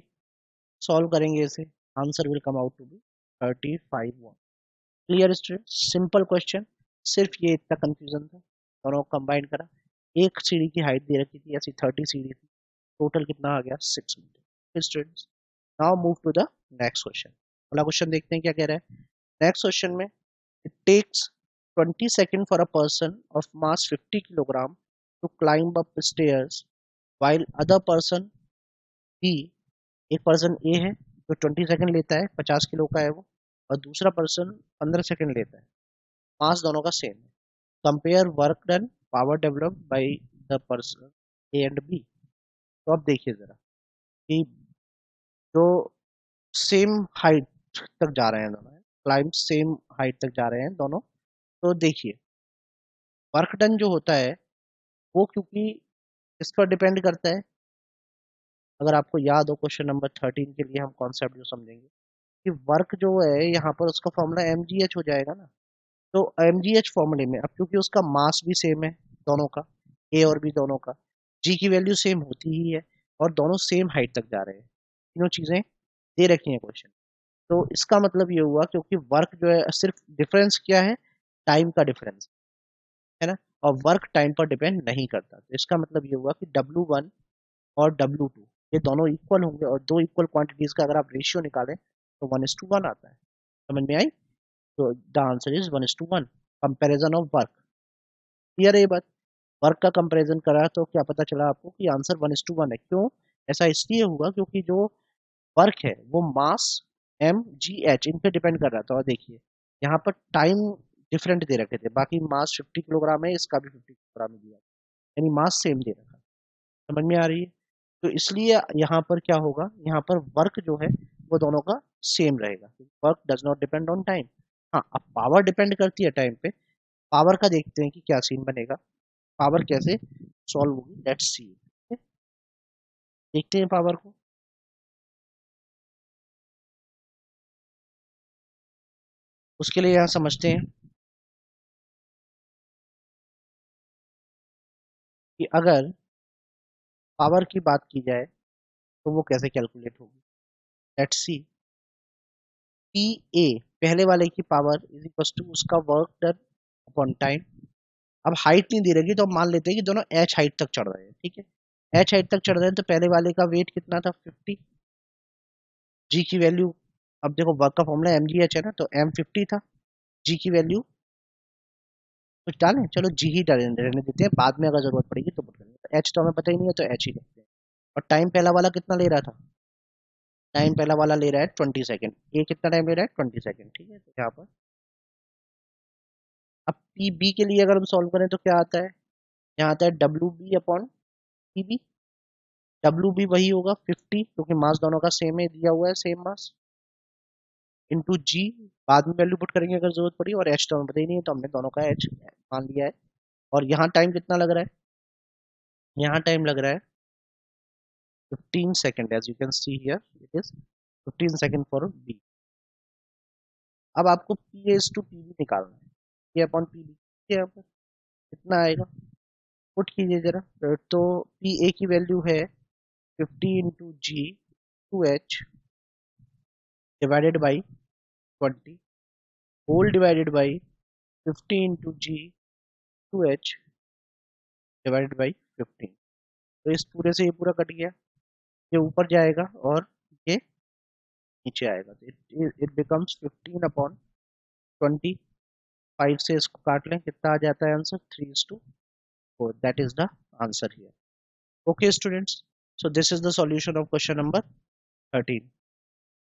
सॉल्व करेंगे इसे, answer will come out to be 35 one. Clear student, simple question, सिर्फ ये इतना कंफ्यूजन था, दोनों कंबाइन करा। एक सीढ़ी की हाइट दे रखी थी ऐसी 30 सीढ़ी थी, टोटल कितना आ गया 6 metre. Students, now move to the next question. अगला क्वेश्चन देखते हैं क्या कह रहा है। नेक्स्ट क्वेश्चन में, it takes 20 seconds for a person of mass 50 kilogram to climb up stairs while other person B, एक पर्सन ए है जो 20 सेकंड लेता है, 50 किलो का है वो, और दूसरा पर्सन 15 सेकंड लेता है, मास दोनों का सेम है। Compare work done power developed by the person A and B. तो अब देखिए जरा कि जो सेम हाइट तक जा रहे हैं दोनों, क्लाइंब सेम हाइट तक जा रहे हैं दोनों, तो देखिए वर्क डन जो होता है वो क्योंकि इस पर डिपेंड करता है। अगर आपको याद हो क्वेश्चन नंबर 13 के लिए हम कॉन्सेप्ट जो समझेंगे कि वर्क जो है यहाँ पर उसका फॉर्मूला mgh हो जाएगा ना। तो mgh फॉर्मूले में अब क्योंकि उसका मास भी सेम है दोनों का, ए और बी दोनों का, जी की वैल्यू सेम होती ही है और दोनों सेम हाइट तक जा रहे हैं, तीनों चीजें दे रखी हैं क्वेश्चन। तो इसका मतलब ये हुआ क्योंकि वर्क जो है सिर्फ डिफरेंस क्या है, टाइम का डिफरेंस है ना, और वर्क टाइम पर डिपेंड नहीं करता। तो इसका मतलब ये हुआ कि W1 और W2 ये दोनों इक्वल होंगे और दो इक्वल क्वांटिटीज का अगर आप रेशियो निकालें तो 1:1 आता है। समझ में आई? तो the answer is 1:1, comparison of work. Clear है ये बात? वर्क का कंपैरिजन करा तो क्या पता चला आपको कि आंसर 1:1 है। क्यों ऐसा? इसलिए हुआ क्योंकि जो वर्क है वो मास mgh इन पे डिपेंड कर रहा था। और देखिए यहाँ पर टाइम डिफरेंट दे रखे थे, बाकी मास 50 किलोग्राम है, इसका भी 50 किलोग्राम ही दिया, यानी मास सेम दे रखा। समझ में आ रही है? तो इसलिए यहाँ पर क्या होगा, यहाँ पर वर्क जो है वो दोनों का सेम रहेगा। Work does not depend on time. हाँ, अब पावर डिपेंड करती है टाइम पे। पावर का देखते हैं कि क्या सीन बनेगा, पावर कैसे सॉल्व होगी, लेट्स सी। देखते हैं पावर को। उसके लिए यहाँ समझते हैं कि अगर पावर की बात की जाए तो वो कैसे कैलकुलेट होगी। लेट्स सी, पी ए पहले वाले की पावर इज इक्वल टू उसका वर्क डन अपॉन टाइम। अब हाइट नहीं दे रही तो हम मान लेते हैं कि दोनों एच हाइट तक चढ़ रहे हैं, ठीक है। एच हाइट तक चढ़ रहे हैं तो पहले वाले का वेट कितना था, 50। जी की वैल्यू, अब देखो वर्क का फॉर्मूला एम जी एच है ना, तो एम 50 था। जी की वैल्यू कुछ डालें, चलो जी ही डालें, रहने देते हैं, बाद में अगर जरूरत पड़ेगी तो पुट करेंगे। तो एच तो हमें पता ही नहीं है तो एच ही लेते हैं। और टाइम पहला वाला कितना ले रहा था, टाइम पहला वाला ले रहा है 20 सेकेंड। ये कितना टाइम ले रहा है, 20 सेकेंड, ठीक है। तो यहाँ पर अब पी बी के लिए अगर हम सॉल्व करें तो क्या आता है, यहाँ आता है W B upon P B. W B वही होगा 50 क्योंकि मास दोनों का सेम है, दिया हुआ है सेम मास, इंटू जी, बाद में वैल्यू पुट करेंगे अगर जरूरत पड़ी। और एच तो हमें पता ही नहीं है तो हमने दोनों का एच मान लिया है। और यहाँ टाइम कितना लग रहा है, यहाँ टाइम लग रहा है 15 second, as you can see here it is 15 second for B. अब आपको P S to P B निकालना है, ये अपॉन पी बी, यहाँ पर कितना आएगा, पुट कीजिए जरा। तो पी ए की वैल्यू है 50 into G to H divided by 20 whole divided by 50 into G to H divided by 15। तो इस पूरे से ये पूरा कट गया, ये ऊपर जाएगा और ये नीचे आएगा। तो इट बिकम्स 15/20। 5 से इसको काट लें, कितना आ जाता है answer, 3:4। That is the answer here. Okay students, so this is the solution of question number 13.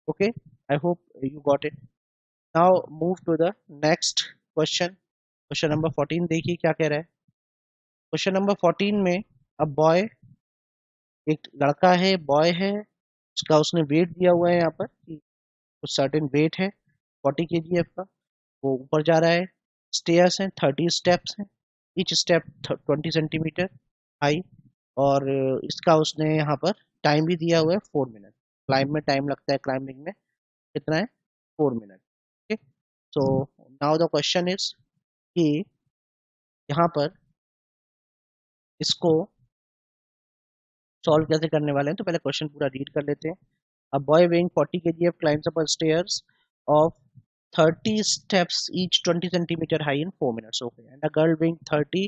Okay, I hope you got it. Now move to the next question. Question number 14 देखिए क्या कह रहा है। क्वेश्चन नंबर 14 में अब बॉय, एक लड़का है, बॉय है, उसका उसने वेट दिया हुआ है यहाँ पर कि कुछ सर्टेन वेट है 40 kgf का, वो ऊपर जा रहा है। स्टेयर्स हैं, 30 स्टेप्स हैं, ईच स्टेप 20 सेंटीमीटर हाई। और इसका उसने यहाँ पर टाइम भी दिया हुआ है 4 मिनट। क्लाइंब में टाइम लगता है, क्लाइंबिंग में कितना है, 4 मिनट। ठीक। So now the question is कि यहाँ पर इसको सॉल्व कैसे करने वाले हैं। तो पहले क्वेश्चन पूरा रीड कर लेते हैं। A boy weighing 40 kgf climbs up a stairs of 30 steps each 20 centimeter high in 4 minutes. Okay. And a girl weighing 30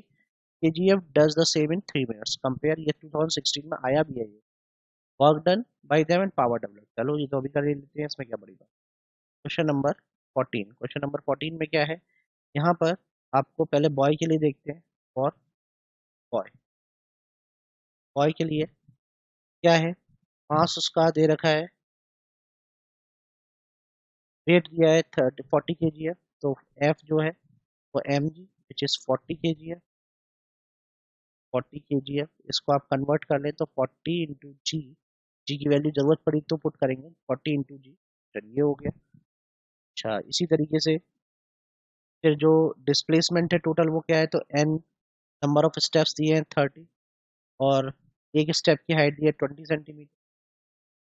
kgf does the same in 3 minutes. Compare, ये 2016 में आया भी है ये। Work done by them and power developed. चलो ये तो अभी कर ही लेते हैं, इसमें क्या बड़ी बात। क्वेश्चन नंबर 14, क्वेश्चन नंबर 14 में क्या है, यहाँ पर आपको पहले बॉय के लिए देखते हैं। और बॉय, बॉय के लिए क्या है, मास उसका दे रखा है, वेट दिया है 40 kg है। तो एफ जो है वो M G which is 40 kg है, 40 kg है। इसको आप कन्वर्ट कर लें तो 40 इंटू जी की वैल्यू जरूरत पड़ी तो पुट करेंगे 40 इंटू जी, ये हो गया। अच्छा, इसी तरीके से फिर जो डिस्प्लेसमेंट है टोटल वो क्या है, तो एन नंबर ऑफ स्टेप्स दिए हैं 30 और एक स्टेप की हाइट दी है 20 सेंटीमीटर।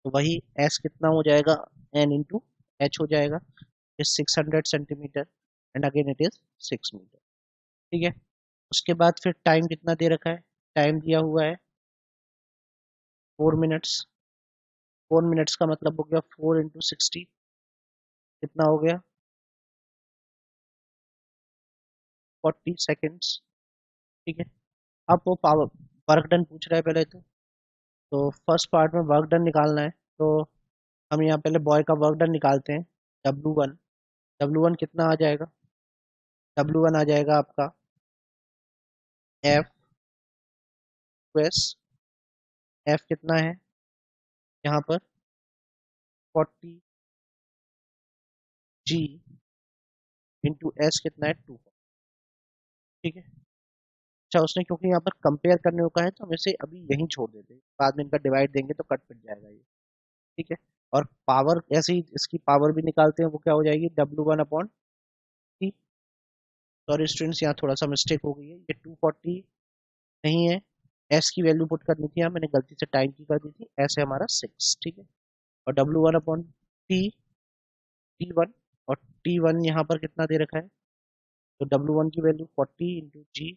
तो वही एस कितना हो जाएगा, एन इंटू एच हो जाएगा, is 600 centimetre and again it is 6 metre. ठीक है, उसके बाद फिर टाइम कितना दे रखा है, टाइम दिया हुआ है 4 मिनट्स। 4 मिनट्स का मतलब हो गया 4 इंटू 60, कितना हो गया 40 सेकेंड्स। ठीक है, अब वो पावर वर्क डन पूछ रहा है पहले तो फर्स्ट पार्ट में वर्क डन निकालना है। तो हम यहाँ पहले बॉय का वर्क डन निकालते हैं। W1, W1 कितना आ जाएगा, W1 आ जाएगा आपका F प्लस F कितना है यहाँ पर 40G इंटू एस कितना है 2। ठीक है, अच्छा उसने क्योंकि यहाँ पर कंपेयर करने को कहा है तो हम इसे अभी यहीं छोड़ देते हैं, बाद में इनका डिवाइड देंगे तो कट पिट जाएगा ये। ठीक है, और पावर ऐसे ही इसकी पावर भी निकालते हैं, वो क्या हो जाएगी W1/T। सॉरी स्टूडेंट्स, यहाँ थोड़ा सा मिस्टेक हो गई है, ये 240 नहीं है, एस की वैल्यू पुट करनी थी, यहाँ मैंने गलती से टाइम की कर दी थी, एस है हमारा 6। ठीक है, और W1/T T1, और T1 यहाँ पर कितना दे रखा है, तो W1 की value 40 into G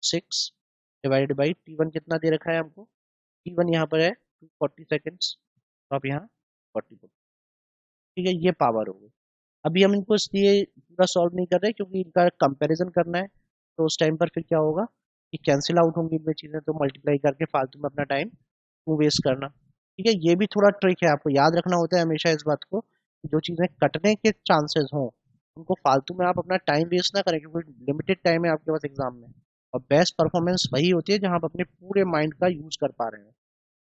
6 divided by T1 कितना दे रखा है हमको, T1 यहाँ पर है 240 सेकेंड्स, तो आप यहाँ 40 पुट। ठीक है, ये पावर हो गई। अभी हम इनको इसलिए पूरा सॉल्व नहीं कर रहे क्योंकि इनका कंपैरिजन करना है, तो उस टाइम पर फिर क्या होगा कि कैंसिल आउट होंगी इनमें चीज़ें, तो मल्टीप्लाई करके फालतू में अपना टाइम क्यों वेस्ट करना। ठीक है, ये भी थोड़ा ट्रिक है, आपको याद रखना होता है हमेशा इस बात को कि जो चीज़ें कटने के चांसेस हों उनको फालतू में आप अपना टाइम वेस्ट ना करें, क्योंकि लिमिटेड टाइम है आपके पास एग्जाम में। और बेस्ट परफॉर्मेंस वही होती है जहां आप अपने पूरे माइंड का यूज कर पा रहे हैं।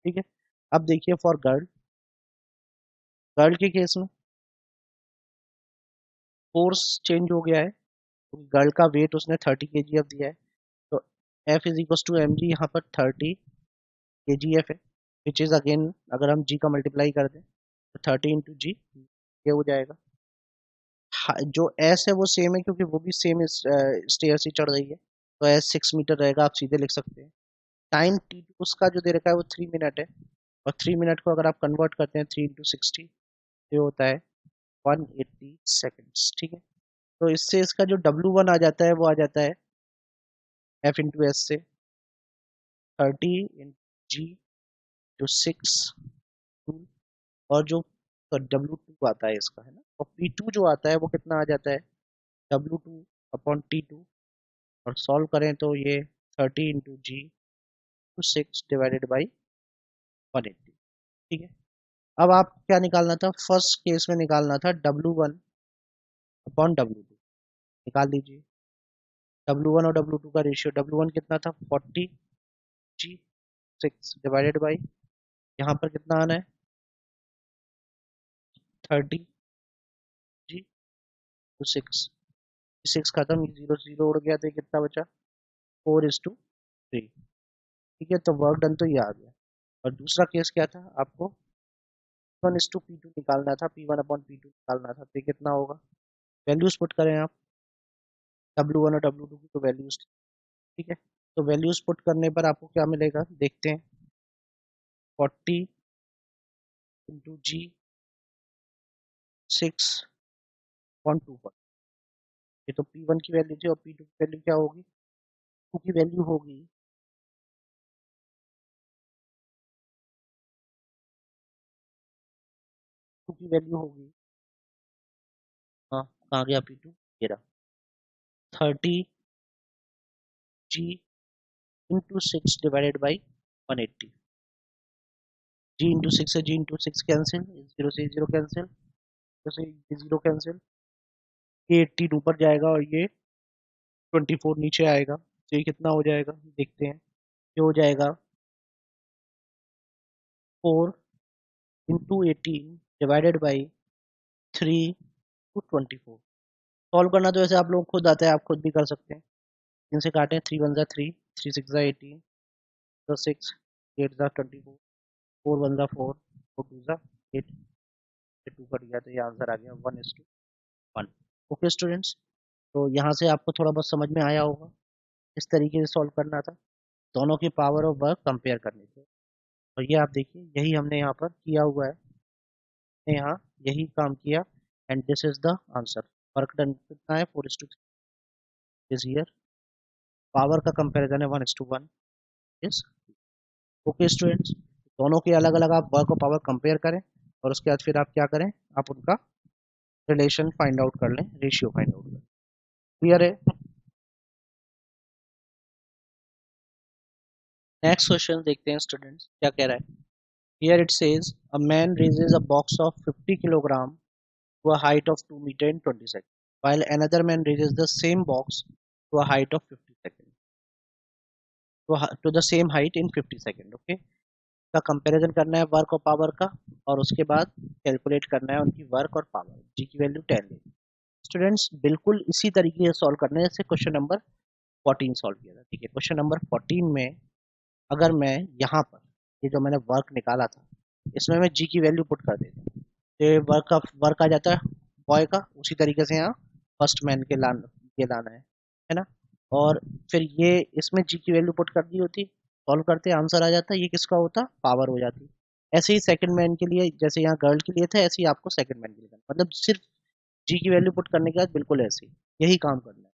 ठीक है, अब देखिए फॉर गर्ल, गर्ल के केस में फोर्स चेंज हो गया है, गर्ल का वेट उसने 30 kg अब दिया है, तो F is equal to M G, यहाँ पर 30 kgf है, विच इज अगेन अगर हम जी का मल्टीप्लाई कर दें तो 30 इंटू जी ये हो जाएगा। जो एस है वो सेम है क्योंकि वो भी सेम स्टेयर से चढ़ रही है, तो एस 6 मीटर रहेगा, आप सीधे लिख सकते हैं। टाइम टी टू उसका जो दे रखा है वो 3 मिनट है, और 3 मिनट को अगर आप कन्वर्ट करते हैं 3 इंटू 60 ये होता है 180 सेकेंड्स। ठीक है, तो इससे इसका जो W1 आ जाता है वो आ जाता है एफ इंटू एस से 30 इंटू G इंटू 6, और जो W2 आता है इसका है ना, और P2 जो आता है वो कितना आ जाता है W2/T2, और सॉल्व करें तो ये 30 into G into 6 divided by 180। ठीक है, अब आप क्या निकालना था, फर्स्ट केस में निकालना था W1/W2, निकाल लीजिए। W1 और W2 का रेशियो, W1 कितना था 40G 6 डिवाइडेड बाई, यहाँ पर कितना आना है 30G/6, 6 खत्म, 0 0 उड़ गया तो ये कितना बचा 4:3। ठीक है, तो वर्क डन तो ये आ गया। और दूसरा केस क्या था, आपको P1:P2 निकालना था, P1/P2 निकालना था, तो ये कितना होगा, वैल्यूज पुट करें आप W1 और W2 की तो वैल्यूज। ठीक है, तो वैल्यूज पुट करने पर आपको क्या मिलेगा देखते हैं, 40 इंटू G 6/2 ये तो P1 की वैल्यू थी, और P2 की वैल्यू क्या होगी, 2 की वैल्यू होगी 2 की वैल्यू होगी, हाँ कहाँ गया P2, ये रहा 30G/6 डिवाइडेड बाई 180। G/6 है, G/6 कैंसिल, 0 से 0 कैंसिल, जैसे ये 0 कैंसिल, ये 18 ऊपर जाएगा और ये 24 नीचे आएगा, तो ये कितना हो जाएगा देखते हैं, ये हो जाएगा 4 इंटू 18 डिवाइडेड बाई 3/24। सॉल्व करना तो ऐसे आप लोग खुद आता है, आप खुद भी कर सकते हैं, इनसे काटें, 3 1 3, 3 6 18, 6 8 24, 4 1 4, 4 2 8, 2 कट गया तो ये आंसर आ गया 1:1। ओके स्टूडेंट्स, तो यहाँ से आपको थोड़ा बहुत समझ में आया होगा। इस तरीके से सॉल्व करना था, दोनों की पावर ऑफ वर्क कंपेयर करनी थी। और ये आप देखिए यही हमने यहाँ पर किया हुआ है, हमने यहाँ यही काम किया and this is the answer. Work done कितना है 4:3 इज हियर, पावर का कंपैरिजन है 1:1 इज। ओके स्टूडेंट्स, दोनों के अलग अलग आप वर्क और पावर कंपेयर करें और उसके बाद फिर आप क्या करें, आप उनका रिलेशन फाइंड आउट कर लें, रेशियो फाइंड आउट करें। क्लियर है? नेक्स्ट क्वेश्चन देखते हैं स्टूडेंट्स क्या कह रहा है। Here it says a man raises a box of 50 kilogram to a height of 2 metre in 20 second while another man raises the same box to a height of 50 seconds to the same height in 50 second. Okay, का कंपैरिजन करना है वर्क और पावर का, और उसके बाद कैलकुलेट करना है उनकी वर्क और पावर, जी की वैल्यू 10 लेनी। स्टूडेंट्स बिल्कुल इसी तरीके से सॉल्व करना है जैसे क्वेश्चन नंबर 14 सॉल्व किया था। ठीक है, क्वेश्चन नंबर 14 में अगर मैं यहाँ पर ये जो मैंने वर्क निकाला था इसमें मैं जी की वैल्यू पुट कर देता हूँ, तो वर्क आ जाता है बॉय का, उसी तरीके से यहाँ फर्स्ट मैन के ये लाना है ना। और फिर ये इसमें जी की वैल्यू पुट कर दी होती, सॉल्व करते आंसर आ जाता, ये किसका होता, पावर हो जाती। ऐसे ही सेकंड मैन के लिए, जैसे यहाँ गर्ल के लिए था, ऐसे ही आपको सेकंड मैन के लिए करना, मतलब सिर्फ जी की वैल्यू पुट करने के बाद बिल्कुल ऐसे ही यही काम करना है।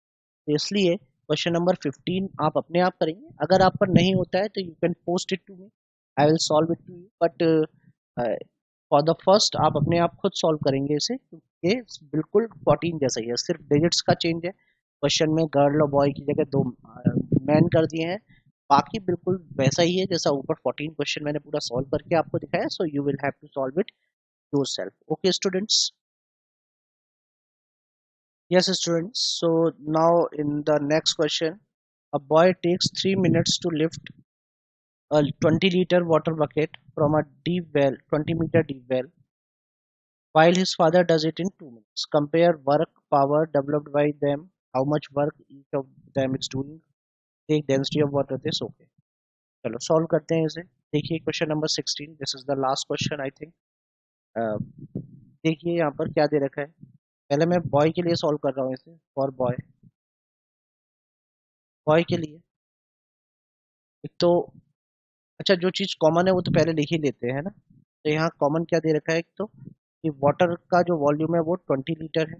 तो इसलिए क्वेश्चन नंबर 15 आप अपने आप करेंगे, अगर आप पर नहीं होता है तो you can post it to me, I will solve it to you, but for the first आप अपने आप खुद सॉल्व करेंगे इसे, क्योंकि बिल्कुल 14 जैसा ही है, सिर्फ डिजिट्स का चेंज है। क्वेश्चन में गर्ल और बॉय की जगह दो मैन कर दिए हैं, बाकी बिल्कुल वैसा ही है जैसा ऊपर 14 क्वेश्चन मैंने पूरा सॉल्व करके आपको दिखाया। So you will have to solve it yourself. Okay students? Yes, students. So now in the next question, a boy takes 3 minutes to lift a 20-liter water bucket from a deep well, 20-meter deep well, while his father does it in 2 minutes. Compare work power developed by them, how much work each of them is doing, take density of water this. Okay. चलो सॉल्व करते हैं इसे। देखिए question number 16, this is the last question I think. देखिए यहाँ पर क्या दे रखा है, पहले मैं बॉय के लिए सॉल्व कर रहा हूँ इसे, फॉर बॉय, बॉय के लिए एक तो अच्छा जो चीज़ कॉमन है वो तो पहले लिख ही लेते हैं ना। तो यहाँ कॉमन क्या दे रखा है, एक तो कि वाटर का जो वॉल्यूम है वो 20 लीटर है।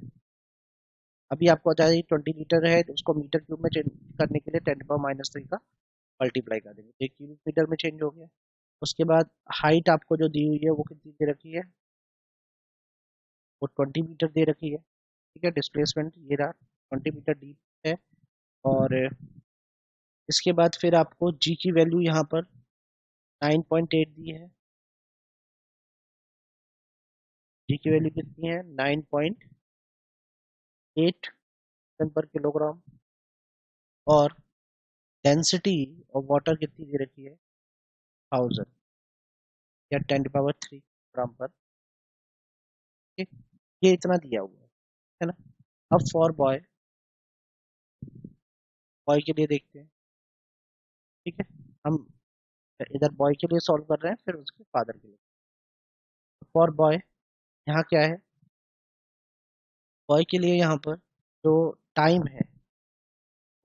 अभी आपको बता दें 20 लीटर है तो उसको मीटर क्यूब में चेंज करने के लिए 10⁻³ का मल्टीप्लाई कर देंगे तो एक क्यूबिक मीटर में चेंज हो गया। उसके बाद हाइट आपको जो दी हुई है वो कितनी दे रखी है, वो 20 मीटर दे रखी है। ठीक है, डिस्प्लेसमेंट ये रहा 20 मीटर डीप है। और इसके बाद फिर आपको जी की वैल्यू यहाँ पर 9.8 दी है। जी की वैल्यू कितनी है, 9.8 टन पर किलोग्राम। और डेंसिटी ऑफ वाटर कितनी दे रखी है, 1000 या 10⁻³ ग्राम पर। ठीक? ये इतना दिया हुआ है ना। अब फॉर बॉय, बॉय के लिए देखते हैं। ठीक है, हम इधर बॉय के लिए सॉल्व कर रहे हैं फिर उसके फादर के लिए। फॉर बॉय यहाँ क्या है, बॉय के लिए यहाँ पर जो टाइम है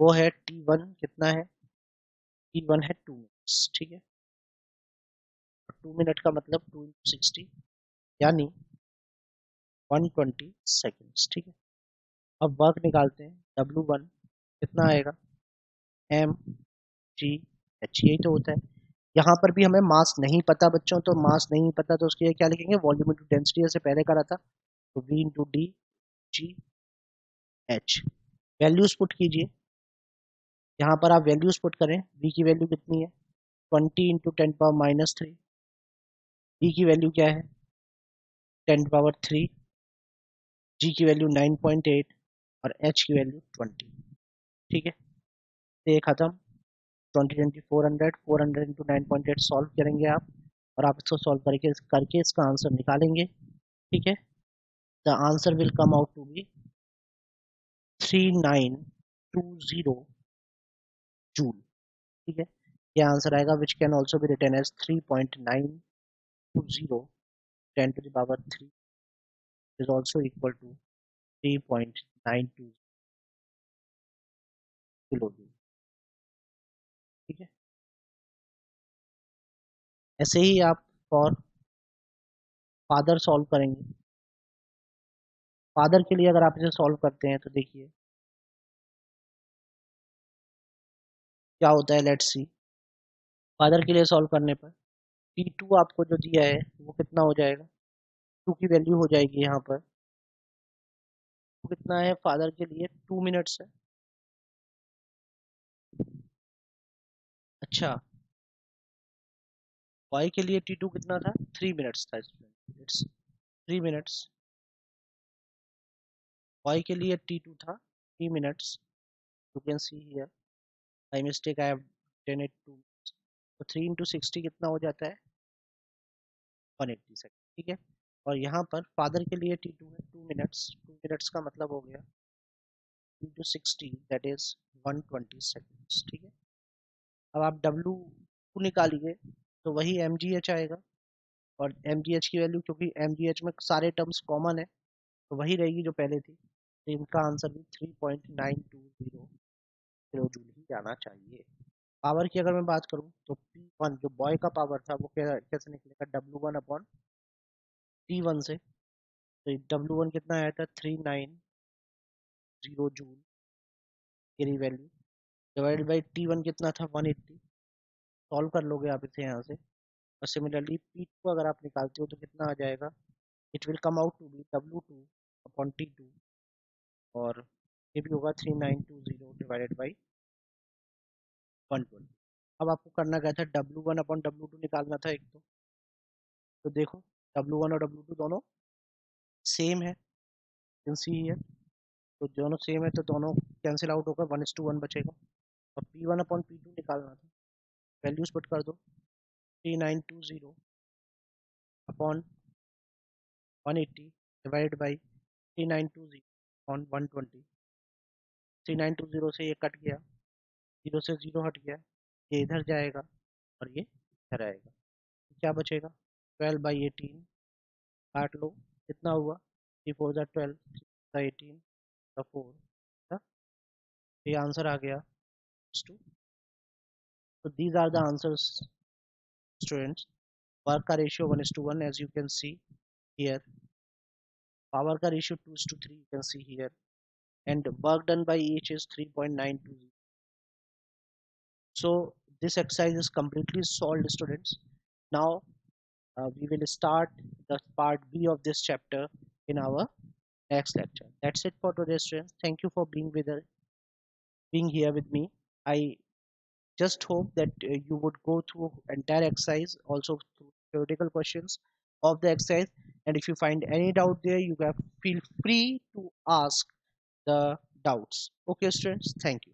वो है T1, कितना है, T1 है 2 मिनट्स। ठीक है, 2 मिनट का मतलब 2 × 60 यानी 120 सेकेंड्स। ठीक है, अब वर्क निकालते हैं, W1 कितना आएगा, mgh, यही तो होता है। यहाँ पर भी हमें मास नहीं पता बच्चों, तो मास नहीं पता तो उसके लिए क्या लिखेंगे, वॉल्यूम इंटू डेंसिटी, जैसे पहले करा था, तो V × D G H। Values put कीजिए, यहाँ पर आप वैल्यूज पुट करें, V की वैल्यू कितनी है 20 × 10⁻³ D की वैल्यू क्या है 10⁻³ G की वैल्यू 9.8 और H की वैल्यू 20। ठीक है, तो ये खत्म। 20 × 400, 400 × 9.8 सॉल्व करेंगे आप, और आप इसको सॉल्व करके करके इसका आंसर निकालेंगे। ठीक है, the answer will come out to be 3920 joule. ठीक है, ये आंसर आएगा, which can also be written as 3.920 10⁻³ is also equal to 3.92 kilo joule. ठीक है। ऐसे ही आप फॉर फादर सॉल्व करेंगे। फादर के लिए अगर आप इसे सॉल्व करते हैं तो देखिए क्या होता है, लेट्स सी। फादर के लिए सॉल्व करने पर टी टू आपको जो दिया है वो कितना हो जाएगा, टू की वैल्यू हो जाएगी यहाँ पर, तो कितना है फादर के लिए, 2 मिनट्स है। अच्छा, वाई के लिए टी टू कितना था, 3 मिनट्स था स्टूडेंट, इट्स 3 मिनट्स। वाई के लिए टी टू था 3 minutes, you can see here, I mistake, I have done it too. तो 3 into 60 कितना हो जाता है, 180 सेकेंड, ठीक है। और यहाँ पर फादर के लिए टी टू है 2 मिनट्स, 2 मिनट्स का मतलब हो गया 2 into 60, दैट इज 120 सेकेंड्स, ठीक है। अब आप डब्लू को निकालिए तो वही एम जी एच आएगा, और एम जी एच की वैल्यू, क्योंकि एम जी एच में सारे टर्म्स कॉमन है, तो वही रहेगी जो पहले थी, तो इनका आंसर भी 3.920 किलो जूल ही जाना चाहिए। पावर की अगर मैं बात करूँ तो P1 जो बॉय का पावर था वो कैसे निकलेगा, W1/T1 से, तो W1 कितना आया था, 390 जूल की वैल्यू, डिवाइडेड बाई T1 कितना था, 180। सॉल्व कर लोगे आप इसे यहाँ से, और सिमिलरली P2 को अगर आप निकालते हो तो कितना आ जाएगा, it will come out to be W2/T2, और ये भी होगा 3920 डिवाइडेड बाई 120। अब आपको करना क्या था, W1/W2 निकालना था एक तो देखो W1 और W2 दोनों सेम है, कैन सी हियर, तो दोनों सेम है तो दोनों कैंसिल आउट होकर 1:1 बचेगा। और P1/P2 निकालना था, वैल्यूज पुट कर दो, 3920/180 डिवाइडेड बाई 3920/120। 3920 से ये कट गया, जीरो से जीरो हट गया, ये इधर जाएगा और ये इधर आएगा, क्या बचेगा, 12/18, काट लो, कितना हुआ, 3 4 12, 3 18 4, ये आंसर आ गया, to. So these are the answers, students. Work का ratio 1:1, as you can see here. Power का ratio 2:3, you can see here. And work done by each is 3.920. So this exercise is completely solved, students. Now we will start the part B of this chapter in our next lecture. That's it for today, students. Thank you for being here with me. I just hope that you would go through entire exercise, also through theoretical questions of the exercise, and if you find any doubt there, you can feel free to ask the doubts. Okay, students, thank you.